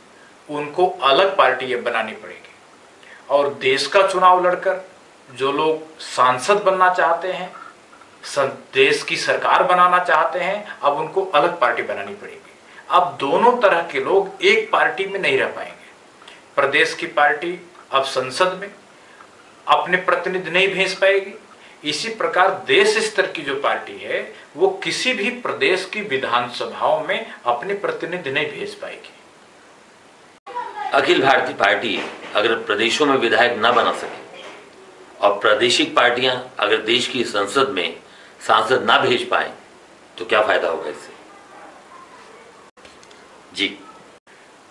उनको अलग पार्टी बनानी पड़ेगी, और देश का चुनाव लड़कर जो लोग सांसद बनना चाहते हैं, देश की सरकार बनाना चाहते हैं, अब उनको अलग पार्टी बनानी पड़ेगी। अब दोनों तरह के लोग एक पार्टी में नहीं रह पाएंगे। प्रदेश की पार्टी अब संसद में अपने प्रतिनिधि नहीं भेज पाएगी। इसी प्रकार देश स्तर की जो पार्टी है, वो किसी भी प्रदेश की विधानसभाओं में अपने प्रतिनिधि नहीं भेज पाएगी। अखिल भारतीय पार्टी अगर प्रदेशों में विधायक न बना सके और प्रादेशिक पार्टियां अगर देश की संसद में सांसद ना भेज पाए, तो क्या फायदा होगा इससे? जी,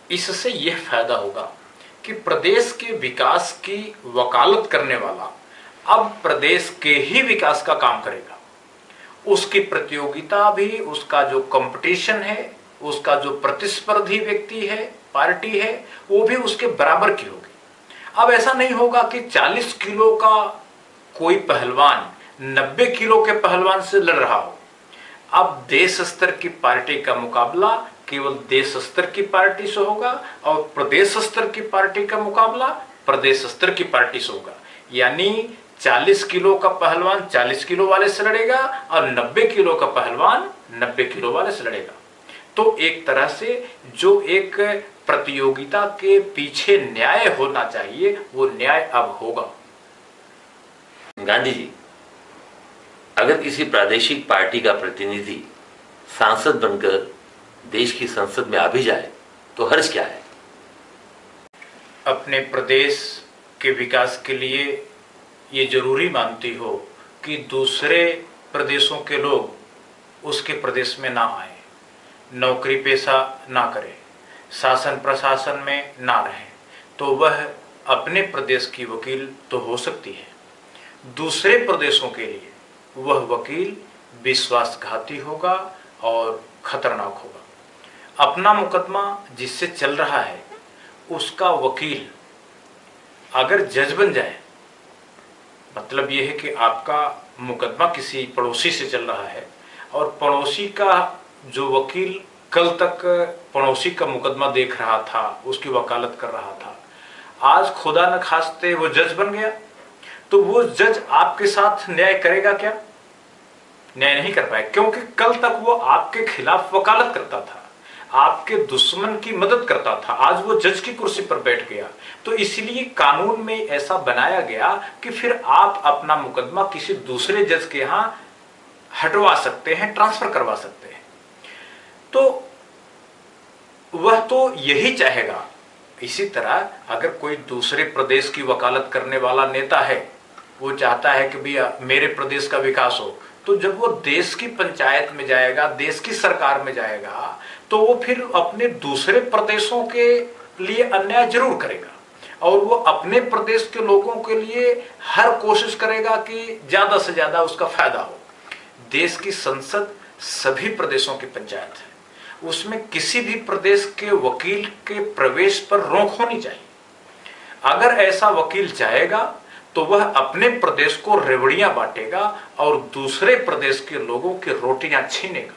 इससे यह फायदा होगा कि प्रदेश के विकास की वकालत करने वाला अब प्रदेश के ही विकास का काम करेगा। उसकी प्रतियोगिता भी, उसका जो कंपटीशन है, उसका जो प्रतिस्पर्धी व्यक्ति है, पार्टी है, वो भी उसके बराबर की होगी। अब ऐसा नहीं होगा कि 40 किलो का कोई पहलवान 90 किलो के पहलवान से लड़ रहा हो। अब देश स्तर की पार्टी का मुकाबला केवल देश स्तर की पार्टी से होगा, और प्रदेश स्तर की पार्टी का मुकाबला प्रदेश स्तर की पार्टी से होगा। यानी 40 किलो का पहलवान 40 किलो वाले से लड़ेगा, और 90 किलो का पहलवान 90 किलो वाले से लड़ेगा। तो एक तरह से जो एक प्रतियोगिता के पीछे न्याय होना चाहिए, वो न्याय अब होगा। गांधी जी, अगर किसी प्रादेशिक पार्टी का प्रतिनिधि सांसद बनकर देश की संसद में आ भी जाए, तो हर्ज क्या है? अपने प्रदेश के विकास के लिए ये जरूरी मानती हो कि दूसरे प्रदेशों के लोग उसके प्रदेश में ना आए, नौकरी पेशा ना करें, शासन प्रशासन में ना रहें, तो वह अपने प्रदेश की वकील तो हो सकती है, दूसरे प्रदेशों के लिए वह वकील विश्वासघाती होगा और खतरनाक होगा। अपना मुकदमा जिससे चल रहा है, उसका वकील अगर जज बन जाए, मतलब यह है कि आपका मुकदमा किसी पड़ोसी से चल रहा है, और पड़ोसी का जो वकील कल तक पड़ोसी का मुकदमा देख रहा था, उसकी वकालत कर रहा था, आज खुदा न खास्ते वो जज बन गया, तो वो जज आपके साथ न्याय करेगा क्या? न्याय नहीं कर पाए, क्योंकि कल तक वो आपके खिलाफ वकालत करता था, आपके दुश्मन की मदद करता था, आज वो जज की कुर्सी पर बैठ गया। तो इसलिए कानून में ऐसा बनाया गया कि फिर आप अपना मुकदमा किसी दूसरे जज के यहां हटवा सकते हैं, ट्रांसफर करवा सकते हैं। तो वह तो यही चाहेगा। इसी तरह अगर कोई दूसरे प्रदेश की वकालत करने वाला नेता है, वो चाहता है कि भैया मेरे प्रदेश का विकास हो, तो जब वो देश की पंचायत में जाएगा, देश की सरकार में जाएगा, तो वो फिर अपने दूसरे प्रदेशों के लिए अन्याय जरूर करेगा, और वो अपने प्रदेश के लोगों के लिए हर कोशिश करेगा कि ज्यादा से ज्यादा उसका फायदा हो। देश की संसद सभी प्रदेशों की पंचायत है, उसमें किसी भी प्रदेश के वकील के प्रवेश पर रोक होनी चाहिए। अगर ऐसा वकील चाहेगा तो वह अपने प्रदेश को रेवड़ियां बांटेगा और दूसरे प्रदेश के लोगों की रोटियां छीनेगा।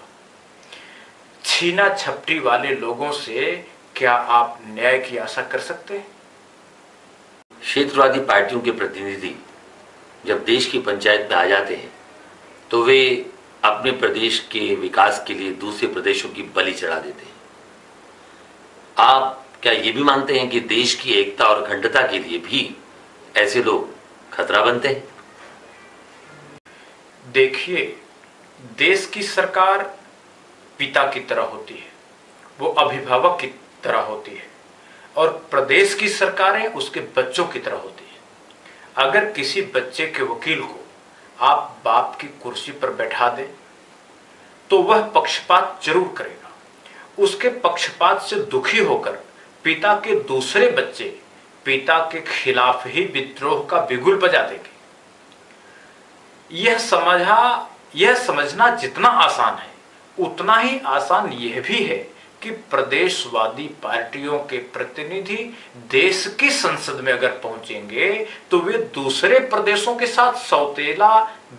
छीना झपटी वाले लोगों से क्या आप न्याय की आशा कर सकते हैं? क्षेत्रवादी पार्टियों के प्रतिनिधि जब देश की पंचायत में आ जाते हैं तो वे अपने प्रदेश के विकास के लिए दूसरे प्रदेशों की बलि चढ़ा देते हैं। आप क्या ये भी मानते हैं कि देश की एकता और अखंडता के लिए भी ऐसे लोग खतरा बनते हैं? देखिए, देश की सरकार पिता की तरह होती है, वो अभिभावक की तरह होती है, और प्रदेश की सरकारें उसके बच्चों की तरह होती है। अगर किसी बच्चे के वकील को आप बाप की कुर्सी पर बैठा दें तो वह पक्षपात जरूर करेगा। उसके पक्षपात से दुखी होकर पिता के दूसरे बच्चे पिता के खिलाफ ही विद्रोह का बिगुल बजा देंगे। यह समझना जितना आसान है उतना ही आसान यह भी है कि प्रदेशवादी पार्टियों के प्रतिनिधि देश की संसद में अगर पहुंचेंगे तो वे दूसरे प्रदेशों के साथ सौतेला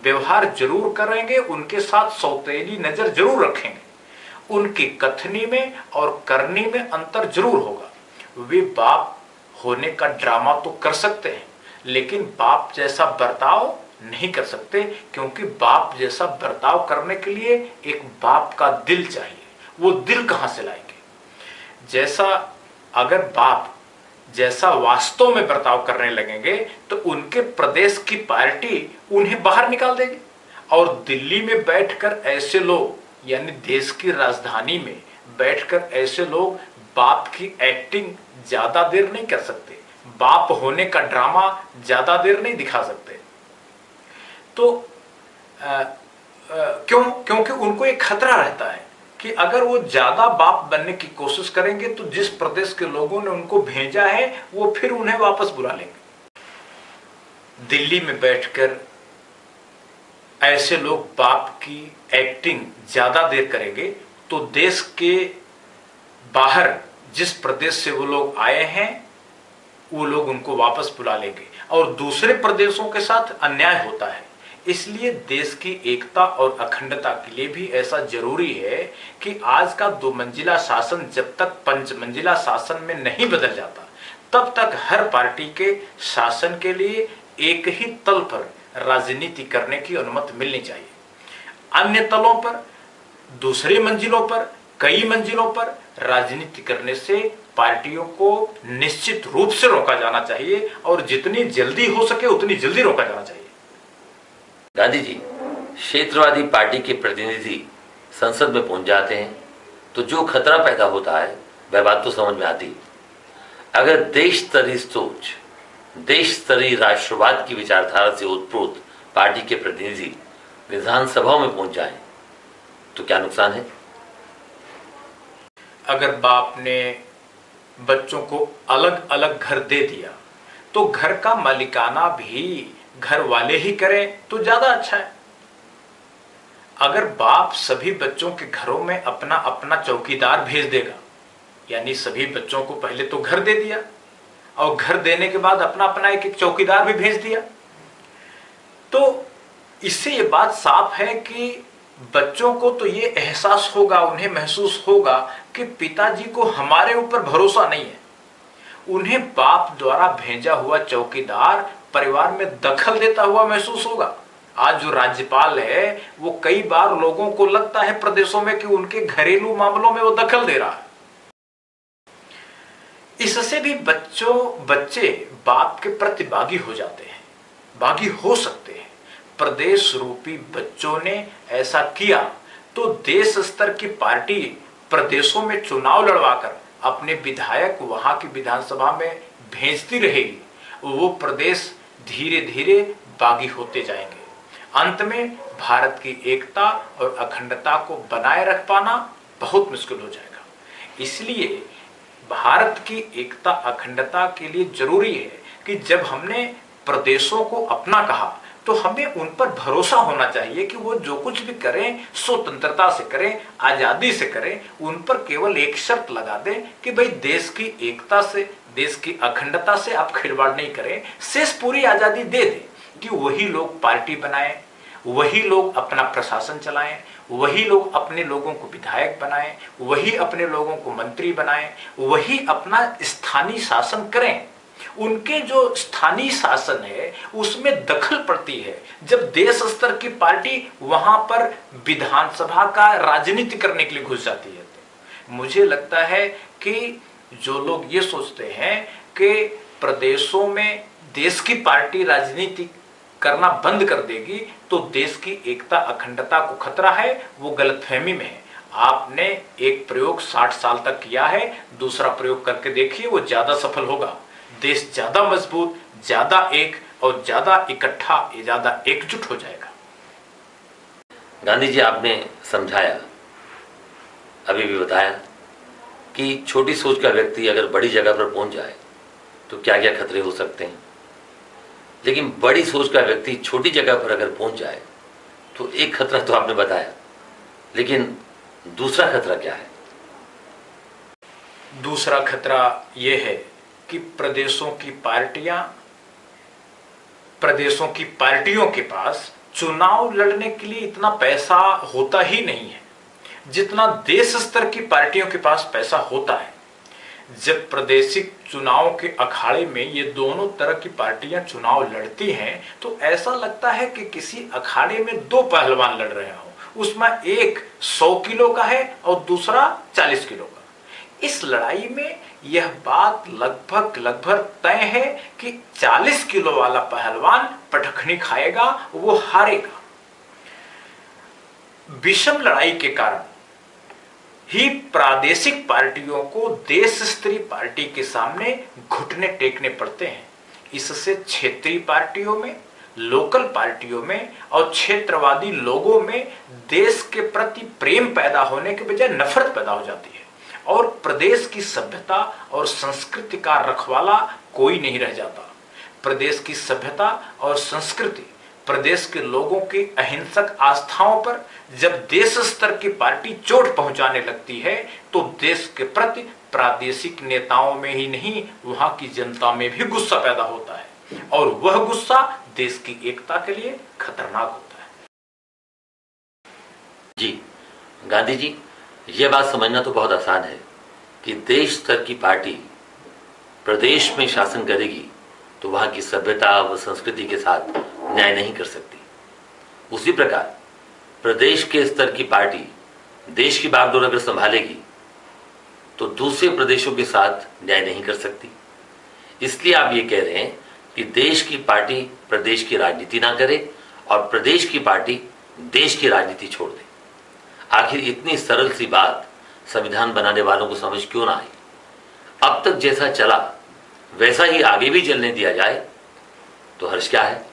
व्यवहार जरूर करेंगे, उनके साथ सौतेली नजर जरूर रखेंगे। उनकी कथनी में और करनी में अंतर जरूर होगा। वे बाप होने का ड्रामा तो कर सकते हैं लेकिन बाप जैसा बर्ताव नहीं कर सकते, क्योंकि बाप जैसा बर्ताव करने के लिए एक बाप का दिल चाहिए। वो दिल कहां से लाएंगे? अगर बाप जैसा वास्तव में बर्ताव करने लगेंगे तो उनके प्रदेश की पार्टी उन्हें बाहर निकाल देगी। और दिल्ली में बैठकर ऐसे लोग, यानी देश की राजधानी में बैठकर ऐसे लोग बाप की एक्टिंग ज्यादा देर नहीं कर सकते, बाप होने का ड्रामा ज्यादा देर नहीं दिखा सकते। तो क्योंकि उनको एक खतरा रहता है कि अगर वो ज्यादा बाप बनने की कोशिश करेंगे तो जिस प्रदेश के लोगों ने उनको भेजा है वो फिर उन्हें वापस बुला लेंगे। दिल्ली में बैठकर ऐसे लोग बाप की एक्टिंग ज्यादा देर करेंगे तो देश के बाहर जिस प्रदेश से वो लोग आए हैं वो लोग उनको वापस बुला लेंगे और दूसरे प्रदेशों के साथ अन्याय होता है। इसलिए देश की एकता और अखंडता के लिए भी ऐसा जरूरी है कि आज का 2 मंजिला शासन जब तक 5 मंजिला शासन में नहीं बदल जाता तब तक हर पार्टी के शासन के लिए एक ही तल पर राजनीति करने की अनुमति मिलनी चाहिए। अन्य तलों पर, दूसरी मंजिलों पर, कई मंजिलों पर राजनीति करने से पार्टियों को निश्चित रूप से रोका जाना चाहिए और जितनी जल्दी हो सके उतनी जल्दी रोका जाना चाहिए। गांधी जी, क्षेत्रवादी पार्टी के प्रतिनिधि संसद में पहुंच जाते हैं तो जो खतरा पैदा होता है वह बात तो समझ में आती। अगर देश स्तरीय सोच, देश स्तरीय राष्ट्रवाद की विचारधारा से उत्प्रोत पार्टी के प्रतिनिधि विधानसभाओं में पहुंच जाएं तो क्या नुकसान है? अगर बाप ने बच्चों को अलग अलग घर दे दिया तो घर का मालिकाना भी घर वाले ही करें तो ज्यादा अच्छा है। अगर बाप सभी बच्चों के घरों में अपना अपना चौकीदार भेज देगा, यानी सभी बच्चों को पहले तो घर दे दिया और घर देने के बाद अपना अपना एक एक चौकीदार भी भेज दिया, तो इससे ये बात साफ है कि बच्चों को तो ये एहसास होगा, उन्हें महसूस होगा कि पिताजी को हमारे ऊपर भरोसा नहीं है। उन्हें बाप द्वारा भेजा हुआ चौकीदार परिवार में दखल देता हुआ महसूस होगा। आज जो राज्यपाल है वो कई बार लोगों को लगता है प्रदेशों में कि उनके घरेलू मामलों में वो दखल दे रहा है। इससे भी बच्चे बाप के प्रति बागी हो जाते हैं, बागी हो सकते हैं। प्रदेश रूपी बच्चों ने ऐसा किया तो देश स्तर की पार्टी प्रदेशों में चुनाव लड़वाकर अपने विधायक वहां की विधानसभा में भेजती रहेगी। वो प्रदेश धीरे धीरे बागी होते जाएंगे। अंत में भारत की एकता और अखंडता को बनाए रख पाना बहुत मुश्किल हो जाएगा। इसलिए भारत की एकता अखंडता के लिए जरूरी है कि जब हमने प्रदेशों को अपना कहा तो हमें उन पर भरोसा होना चाहिए कि वो जो कुछ भी करें स्वतंत्रता से करें, आजादी से करें। उन पर केवल एक शर्त लगा दें कि भाई देश की एकता से, देश की अखंडता से आप खिलवाड़ नहीं करें, शेष पूरी आजादी दे दें कि वही लोग पार्टी बनाएं, वही लोग अपना प्रशासन चलाएं, वही लोग अपने लोगों को विधायक बनाएं, वही अपने लोगों को मंत्री बनाएं, वही अपना स्थानीय शासन करें। उनके जो स्थानीय शासन है उसमें दखल पड़ती है जब देश स्तर की पार्टी वहां पर विधानसभा का राजनीति करने के लिए घुस जाती है। तो मुझे लगता है कि जो लोग ये सोचते हैं कि प्रदेशों में देश की पार्टी राजनीति करना बंद कर देगी तो देश की एकता अखंडता को खतरा है, वो गलतफहमी में है। आपने एक प्रयोग 60 साल तक किया है, दूसरा प्रयोग करके देखिए, वो ज्यादा सफल होगा। देश ज्यादा मजबूत, ज्यादा एक और ज्यादा इकट्ठा, ज्यादा एकजुट हो जाएगा। गांधी जी, आपने समझाया, अभी भी बताया कि छोटी सोच का व्यक्ति अगर बड़ी जगह पर पहुंच जाए तो क्या क्या खतरे हो सकते हैं, लेकिन बड़ी सोच का व्यक्ति छोटी जगह पर अगर पहुंच जाए तो एक खतरा तो आपने बताया, लेकिन दूसरा खतरा क्या है? दूसरा खतरा यह है कि प्रदेशों की पार्टियों के पास चुनाव लड़ने के लिए इतना पैसा होता ही नहीं है जितना देश स्तर की पार्टियों के पास पैसा होता है। जब प्रादेशिक चुनाव के अखाड़े में ये दोनों तरह की पार्टियां चुनाव लड़ती हैं तो ऐसा लगता है कि किसी अखाड़े में दो पहलवान लड़ रहे हो। उसमें एक 100 किलो का है और दूसरा 40 किलो का। इस लड़ाई में यह बात लगभग तय है कि 40 किलो वाला पहलवान पटखनी खाएगा, वो हारेगा। विषम लड़ाई के कारण ही प्रादेशिक पार्टियों को देश स्तरीय पार्टी के सामने घुटने टेकने पड़ते हैं। इससे क्षेत्रीय पार्टियों में, लोकल पार्टियों में और क्षेत्रवादी लोगों में देश के प्रति प्रेम पैदा होने के बजाय नफरत पैदा हो जाती है और प्रदेश की सभ्यता और संस्कृति का रखवाला कोई नहीं रह जाता। प्रदेश की सभ्यता और संस्कृति, प्रदेश के लोगों की अहिंसक आस्थाओं पर जब देश स्तर की पार्टी चोट पहुंचाने लगती है तो देश के प्रति प्रादेशिक नेताओं में ही नहीं, वहां की जनता में भी गुस्सा पैदा होता है और वह गुस्सा देश की एकता के लिए खतरनाक होता है। जी गांधी जी, यह बात समझना तो बहुत आसान है कि देश स्तर की पार्टी प्रदेश में शासन करेगी तो वहां की सभ्यता व संस्कृति के साथ न्याय नहीं कर सकती। उसी प्रकार प्रदेश के स्तर की पार्टी देश की बागडोर अगर संभालेगी तो दूसरे प्रदेशों के साथ न्याय नहीं कर सकती। इसलिए आप ये कह रहे हैं कि देश की पार्टी प्रदेश की राजनीति ना करे और प्रदेश की पार्टी देश की राजनीति छोड़ दे। आखिर इतनी सरल सी बात संविधान बनाने वालों को समझ क्यों ना आई? अब तक जैसा चला वैसा ही आगे भी चलने दिया जाए तो हर्ष क्या है?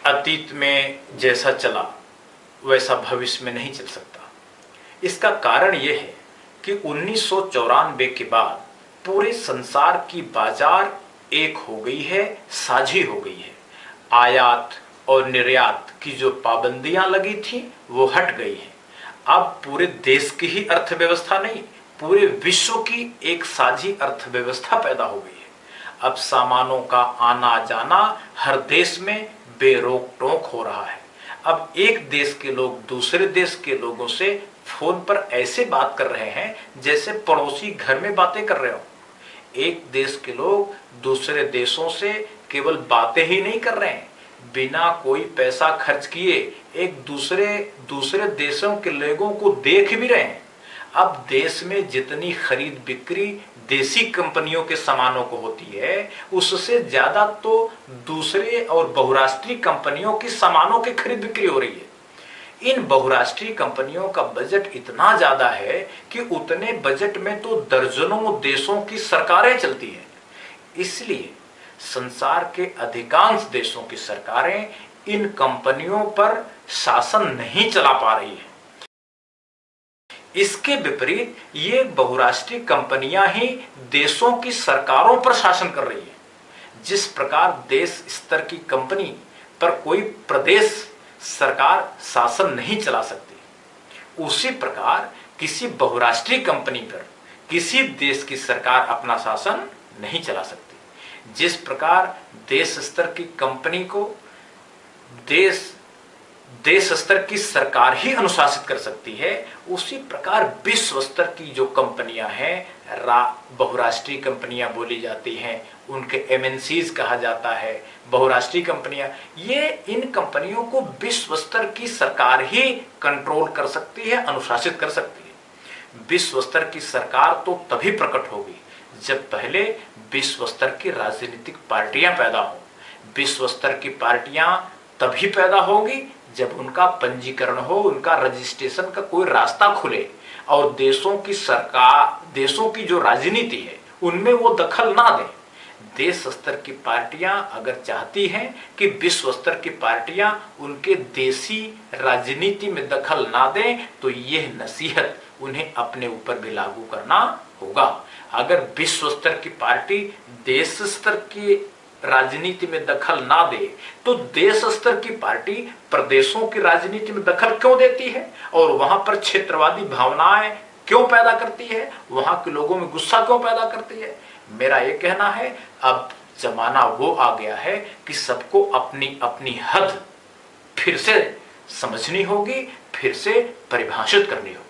अतीत में जैसा चला वैसा भविष्य में नहीं चल सकता। इसका कारण यह है कि 1994 के बाद पूरे संसार की बाजार एक हो गई है, साझी हो गई है। आयात और निर्यात की जो पाबंदियां लगी थी वो हट गई है। अब पूरे देश की ही अर्थव्यवस्था नहीं, पूरे विश्व की एक साझी अर्थव्यवस्था पैदा हो गई है। अब सामानों का आना जाना हर देश में बेरोक टोक हो रहा है। अब एक देश के लोग दूसरे देश के लोगों से फोन पर ऐसे बात कर रहे हैं जैसे पड़ोसी घर में बातें कर रहे हो। एक देश के लोग दूसरे देशों से केवल बातें ही नहीं कर रहे हैं, बिना कोई पैसा खर्च किए एक दूसरे देशों के लोगों को देख भी रहे हैं। अब देश में जितनी खरीद बिक्री देसी कंपनियों के सामानों को होती है उससे ज्यादा तो दूसरे और बहुराष्ट्रीय कंपनियों की सामानों की खरीद बिक्री हो रही है। इन बहुराष्ट्रीय कंपनियों का बजट इतना ज्यादा है कि उतने बजट में तो दर्जनों देशों की सरकारें चलती हैं। इसलिए संसार के अधिकांश देशों की सरकारें इन कंपनियों पर शासन नहीं चला पा रही है। इसके विपरीत ये बहुराष्ट्रीय कंपनियां ही देशों की सरकारों पर शासन कर रही है। जिस प्रकार देश स्तर की कंपनी पर कोई प्रदेश सरकार शासन नहीं चला सकती, उसी प्रकार किसी बहुराष्ट्रीय कंपनी पर किसी देश की सरकार अपना शासन नहीं चला सकती। जिस प्रकार देश स्तर की कंपनी को देश स्तर की सरकार ही अनुशासित कर सकती है, उसी प्रकार विश्व स्तर की जो कंपनियां हैं, बहुराष्ट्रीय कंपनियां बोली जाती हैं, उनके एमएनसीज कहा जाता है, बहुराष्ट्रीय कंपनियां, ये इन कंपनियों को विश्व स्तर की सरकार ही कंट्रोल कर सकती है, अनुशासित कर सकती है। विश्व स्तर की सरकार तो तभी प्रकट होगी जब पहले विश्व स्तर की राजनीतिक पार्टियां पैदा हो। विश्व स्तर की पार्टियां तभी पैदा होगी जब उनका पंजीकरण हो, उनका रजिस्ट्रेशन का कोई रास्ता खुले और देशों की जो राजनीति है उनमें वो दखल ना दें। देश स्तर की पार्टियां अगर चाहती हैं कि विश्व स्तर की पार्टियां उनके देशी राजनीति में दखल ना दें, तो यह नसीहत उन्हें अपने ऊपर भी लागू करना होगा। अगर विश्व स्तर की पार्टी देश स्तर की राजनीति में दखल ना दे, तो देश स्तर की पार्टी प्रदेशों की राजनीति में दखल क्यों देती है और वहां पर क्षेत्रवादी भावनाएं क्यों पैदा करती है, वहां के लोगों में गुस्सा क्यों पैदा करती है। मेरा ये कहना है, अब जमाना वो आ गया है कि सबको अपनी अपनी हद फिर से समझनी होगी, फिर से परिभाषित करनी होगी।